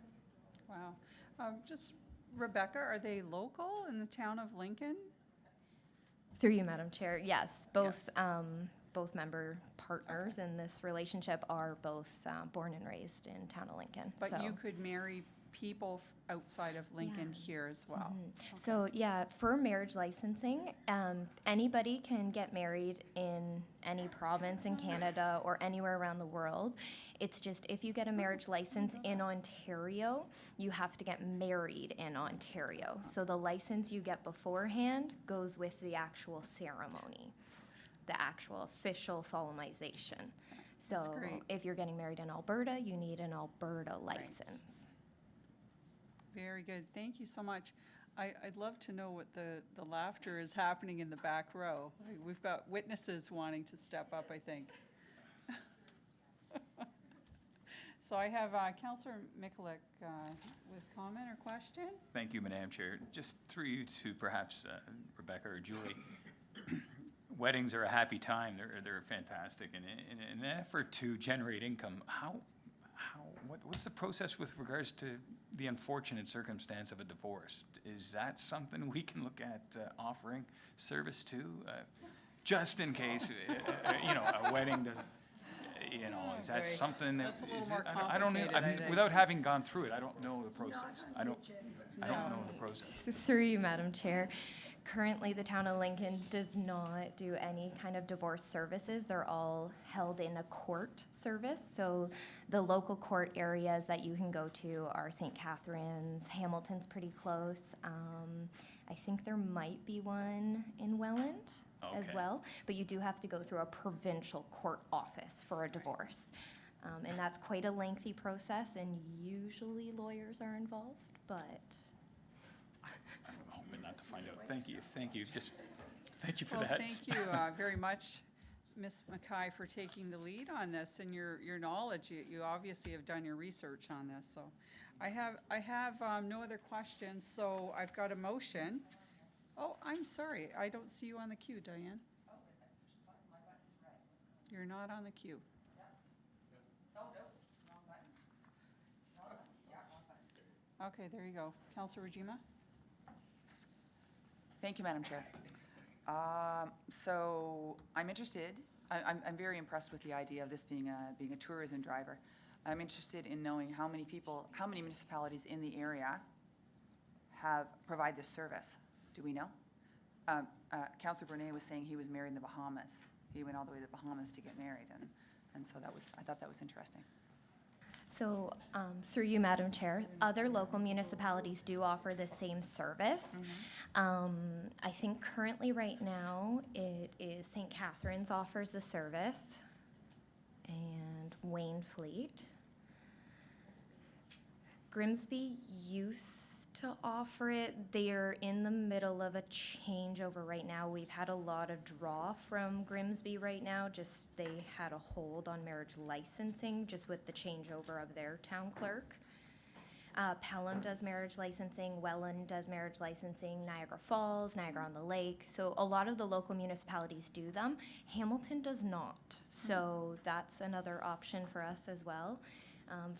Wow. Just, Rebecca, are they local in the town of Lincoln? Through you, Madam Chair, yes, both member partners in this relationship are both born and raised in town of Lincoln. But so. you could marry people outside of Lincoln here as well. So yeah, for marriage licensing, anybody can get married in any province in Canada or anywhere around the world. It's just if you get a marriage license in Ontario, you have to get married in Ontario. So the license you get beforehand goes with the actual ceremony, the actual official solemnization. So That's great. if you're getting married in Alberta, you need an Alberta license. Very good. Thank you so much. I'd love to know what the laughter is happening in the back row. We've got witnesses wanting to step up, I think. So I have Councillor Mikulik with comment or question. Thank you, Madam Chair. Just through you to perhaps Rebecca or Julie. Weddings are a happy time. They're fantastic. And in an effort to generate income, what's the process with regards to the unfortunate circumstance of a divorce? Is that something we can look at offering service to, just in case, you know, a wedding doesn't, you know, is that Very- something that, that's a little is more it, I don't know, complicated, I think. without having gone through it, I don't know the process. I don't know the process. Through you, Madam Chair. Currently, the town of Lincoln does not do any kind of divorce services. They're all held in a court service. So the local court areas that you can go to are St. Catharines, Hamilton's pretty close. I think there might be one in Welland as Okay. well. But you do have to go through a provincial court office for a divorce. And that's quite a lengthy process, and usually lawyers are involved, but I'm hoping not to find out. Thank you, just, thank you for Well, that. thank you very much, Ms. Mackay, for taking the lead on this and your knowledge. You obviously have done your research on this, so. I have no other questions, so I've got a motion. Oh, I'm sorry, I don't see you on the queue, Diane. You're not on the queue. Okay, there you go. Councillor Rajima? Thank you, Madam Chair. So I'm interested, I'm very impressed with the idea of this being a tourism driver. I'm interested in knowing how many municipalities in the area provide this service. Do we know? Councillor Brunet was saying he was married in the Bahamas. He went all the way to the Bahamas to get married, and so I thought that was interesting. So, through you, Madam Chair, other local municipalities do offer the same service. I think currently, right now, it is St. Catharines offers the service, and Waynfleet. Grimsby used to offer it. They're in the middle of a changeover right now. We've had a lot of draw from Grimsby right now. Just they had a hold on marriage licensing just with the changeover of their town clerk. Pelham does marriage licensing, Welland does marriage licensing, Niagara Falls, Niagara-on-the-Lake. So a lot of the local municipalities do them. Hamilton does not. So that's another option for us as well.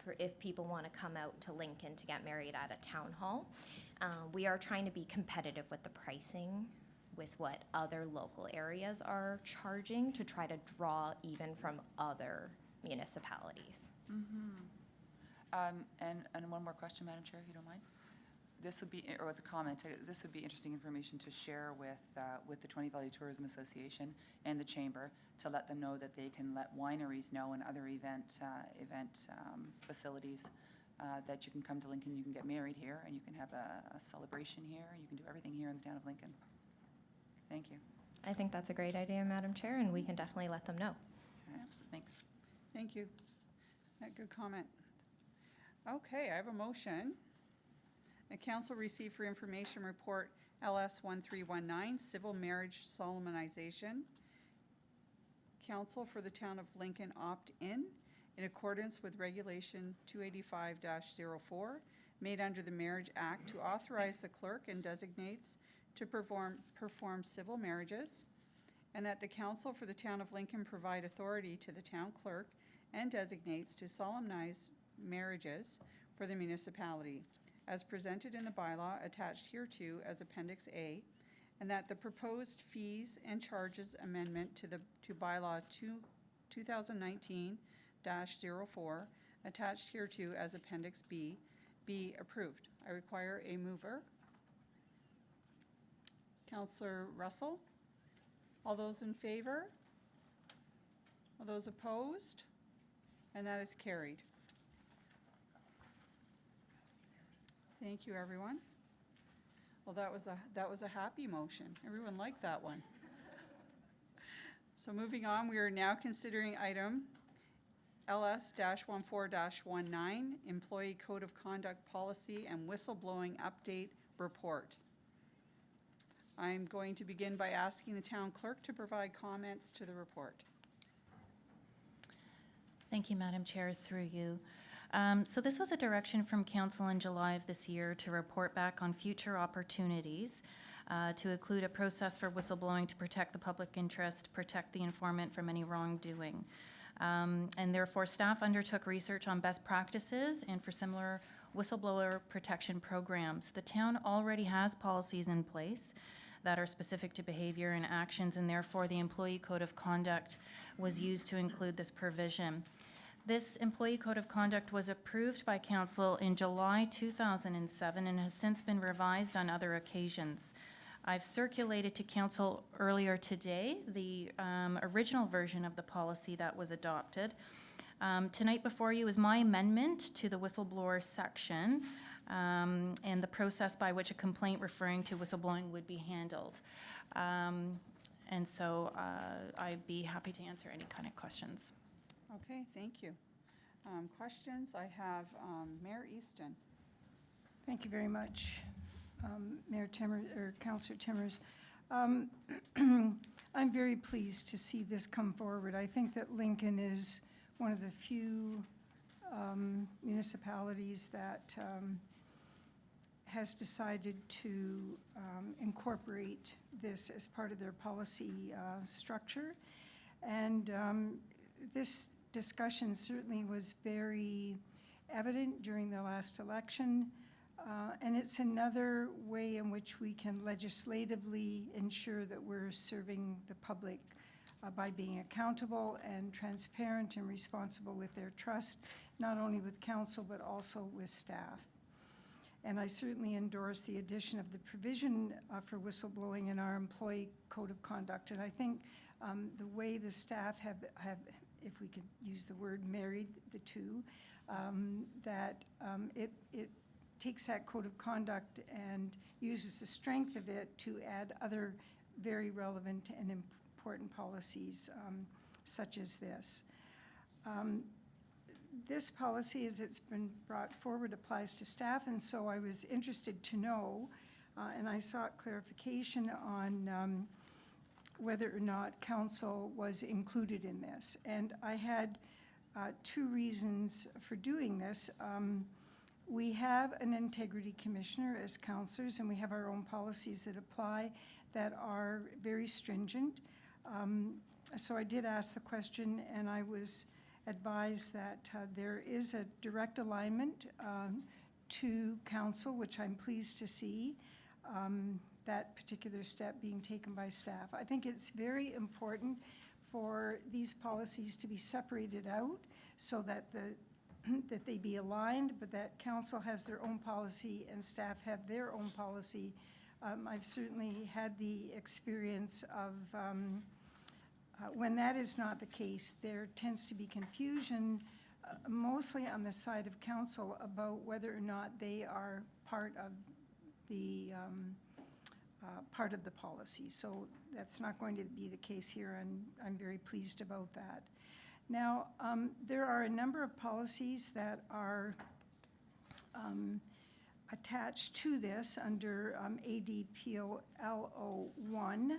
For if people want to come out to Lincoln to get married at a town hall. We are trying to be competitive with the pricing with what other local areas are charging to try to draw even from other municipalities. And one more question, Madam Chair, if you don't mind. This would be, or as a comment, this would be interesting information to share with the Twenty Valley Tourism Association and the Chamber to let them know that they can let wineries know and other event facilities that you can come to Lincoln, you can get married here, and you can have a celebration here, you can do everything here in the town of Lincoln. Thank you. I think that's a great idea, Madam Chair, and we can definitely let them know. All right, thanks. Thank you. Good comment. Okay, I have a motion. A council received for information report LS 1319, civil marriage solemnization. Council for the town of Lincoln opt-in accordance with regulation 285-04, made under the Marriage Act to authorize the clerk and designates to perform civil marriages, and that the council for the town of Lincoln provide authority to the town clerk and designates to solemnize marriages for the municipality, as presented in the bylaw attached hereto as Appendix A, and that the proposed fees and charges amendment to bylaw 2019-04, attached hereto as Appendix B, be approved. I require a mover. Councillor Russell? All those in favor? All those opposed? And that is carried. Thank you, everyone. Well, that was a happy motion. Everyone liked that one. So moving on, we are now considering item LS-14-19, Employee Code of Conduct Policy and Whistleblowing Update Report. I'm going to begin by asking the town clerk to provide comments to the report. Thank you, Madam Chair, through you. So this was a direction from Council in July of this year to report back on future opportunities to include a process for whistleblowing to protect the public interest, protect the informant from any wrongdoing. And therefore, staff undertook research on best practices and for similar whistleblower protection programs. The town already has policies in place that are specific to behavior and actions, and therefore the Employee Code of Conduct was used to include this provision. This Employee Code of Conduct was approved by Council in July 2007 and has since been revised on other occasions. I've circulated to Council earlier today the original version of the policy that was adopted. Tonight before you is my amendment to the whistleblower section and the process by which a complaint referring to whistleblowing would be handled. And so I'd be happy to answer any kind of questions. Okay, thank you. Questions? I have Mayor Easton. Thank you very much, Mayor Timmers, or Councillor Timmers. I'm very pleased to see this come forward. I think that Lincoln is one of the few municipalities that has decided to incorporate this as part of their policy structure. And this discussion certainly was very evident during the last election. And it's another way in which we can legislatively ensure that we're serving the public by being accountable and transparent and responsible with their trust, not only with council, but also with staff. And I certainly endorse the addition of the provision for whistleblowing in our Employee Code of Conduct. And I think the way the staff have, if we could use the word, married the two, that it takes that code of conduct and uses the strength of it to add other very relevant and important policies such as this. This policy, as it's been brought forward, applies to staff, and so I was interested to know, and I sought clarification on whether or not council was included in this. And I had two reasons for doing this. We have an integrity commissioner as councillors, and we have our own policies that apply that are very stringent. So I did ask the question, and I was advised that there is a direct alignment to council, which I'm pleased to see, that particular step being taken by staff. I think it's very important for these policies to be separated out so that that they be aligned, but that council has their own policy and staff have their own policy. I've certainly had the experience of when that is not the case, there tends to be confusion, mostly on the side of council, about whether or not they are part of the policy. So that's not going to be the case here, and I'm very pleased about that. Now, there are a number of policies that are attached to this under ADPO LO1.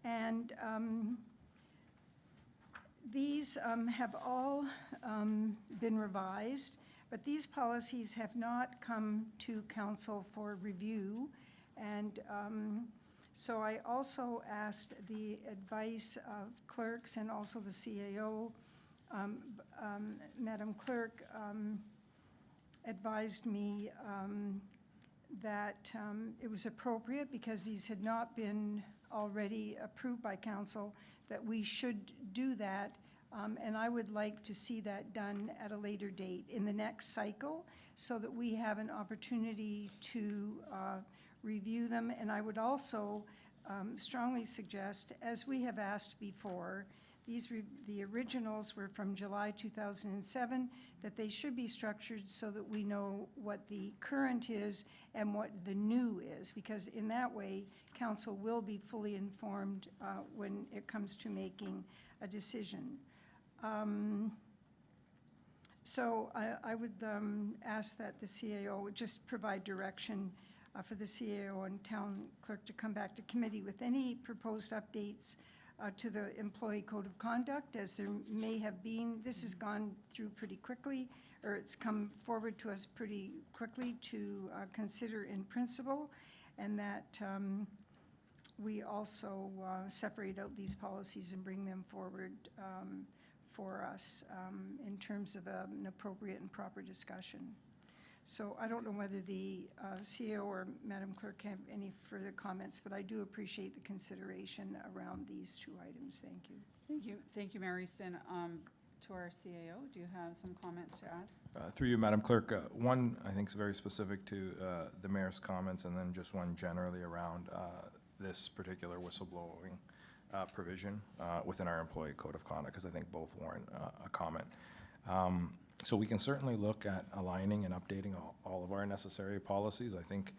And these have all been revised, but these policies have not come to council for review. And so I also asked the advice of clerks and also the CAO. Madam Clerk advised me that it was appropriate, because these had not been already approved by council, that we should do that. And I would like to see that done at a later date in the next cycle, so that we have an opportunity to review them. And I would also strongly suggest, as we have asked before, the originals were from July 2007, that they should be structured so that we know what the current is and what the new is, because in that way, council will be fully informed when it comes to making a decision. So I would ask that the CAO would just provide direction for the CAO and town clerk to come back to committee with any proposed updates to the employee code of conduct, as there may have been. This has gone through pretty quickly, or it's come forward to us pretty quickly to consider in principle, and that we also separate out these policies and bring them forward for us in terms of an appropriate and proper discussion. So I don't know whether the CEO or Madam Clerk have any further comments, but I do appreciate the consideration around these two items. Thank you. Thank you, Mary Stin. To our CAO, do you have some comments to add? Through you, Madam Clerk, one I think is very specific to the mayor's comments, and then just one generally around this particular whistleblowing provision within our employee code of conduct, because I think both warrant a comment. So we can certainly look at aligning and updating all of our necessary policies. I think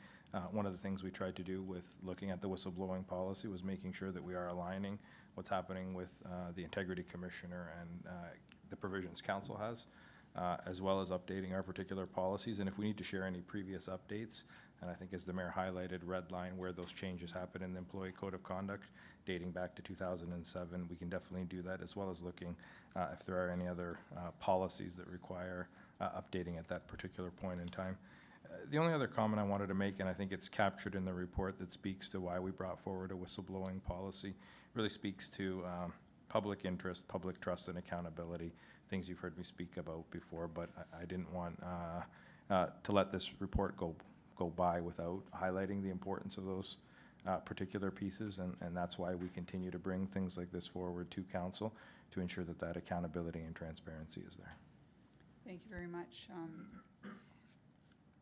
one of the things we tried to do with looking at the whistleblowing policy was making sure that we are aligning what's happening with the Integrity Commissioner and the provisions council has, as well as updating our particular policies. And if we need to share any previous updates, and I think as the mayor highlighted, red line where those changes happen in the employee code of conduct dating back to 2007, we can definitely do that, as well as looking if there are any other policies that require updating at that particular point in time. The only other comment I wanted to make, and I think it's captured in the report that speaks to why we brought forward a whistleblowing policy, really speaks to public interest, public trust, and accountability, things you've heard me speak about before, but I didn't want to let this report go by without highlighting the importance of those particular pieces, and that's why we continue to bring things like this forward to council to ensure that that accountability and transparency is there. Thank you very much.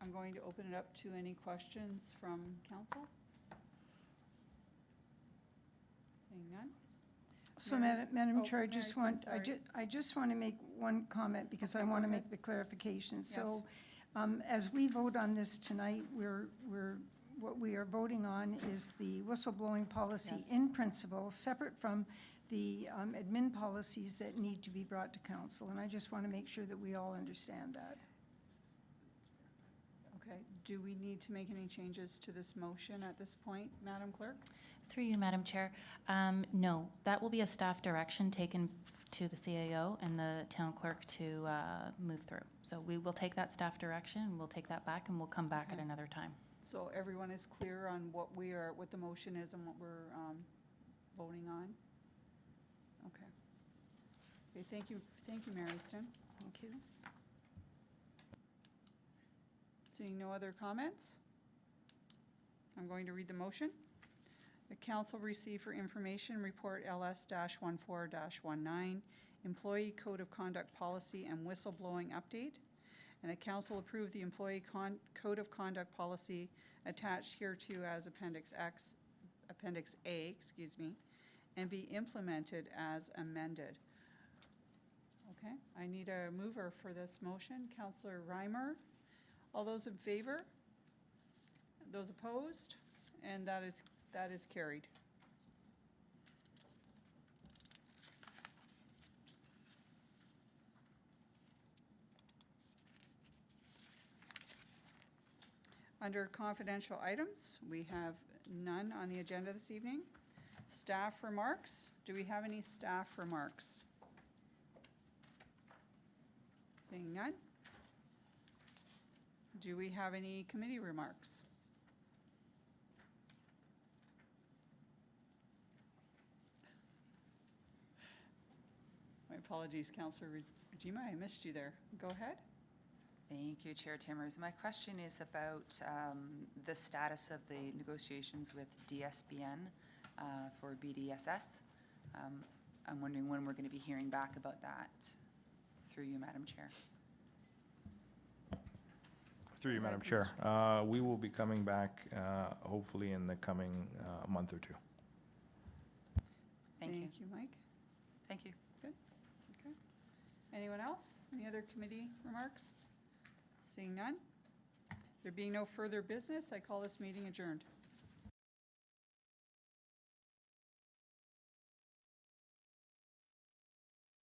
I'm going to open it up to any questions from council. Seeing none. So Mary's- Madam oh, Chair, I just want to make one comment, because I Okay, want go to ahead. make the clarification. So as we vote on this tonight, what we are voting on is the whistleblowing policy Yes. in principle, separate from the admin policies that need to be brought to council. And I just want to make sure that we all understand that. Okay, do we need to make any changes to this motion at this point, Madam Clerk? Through you, Madam Chair. No, that will be a staff direction taken to the CAO and the town clerk to move through. So we will take that staff direction, and we'll take that back, and we'll come back at Okay. another time. So everyone is clear on what the motion is and what we're voting on? Okay. Okay, thank you, Mary Stin. Thank you. Seeing no other comments, I'm going to read the motion. The council received for information report LS-14-19, Employee Code of Conduct Policy and Whistleblowing Update. And the council approved the Employee Code of Conduct Policy attached hereto as Appendix A, and be implemented as amended. Okay, I need a mover for this motion. Councillor Reimer. All those in favor? Those opposed? And that is carried. Under confidential items, we have none on the agenda this evening. Staff remarks. Do we have any staff remarks? Seeing none. Do we have any committee remarks? My apologies, Councillor Regima, I missed you there. Go ahead. Thank you, Chair Timmers. My question is about the status of the negotiations with DSBN for BDSS. I'm wondering when we're going to be hearing back about that, through you, Madam Chair. Through you, Madam Chair. We will be coming back hopefully in the coming month or two. Thank you. Thank you, Mike. Thank you. Good. Okay. Anyone else? Any other committee remarks? Seeing none. There being no further business, I call this meeting adjourned.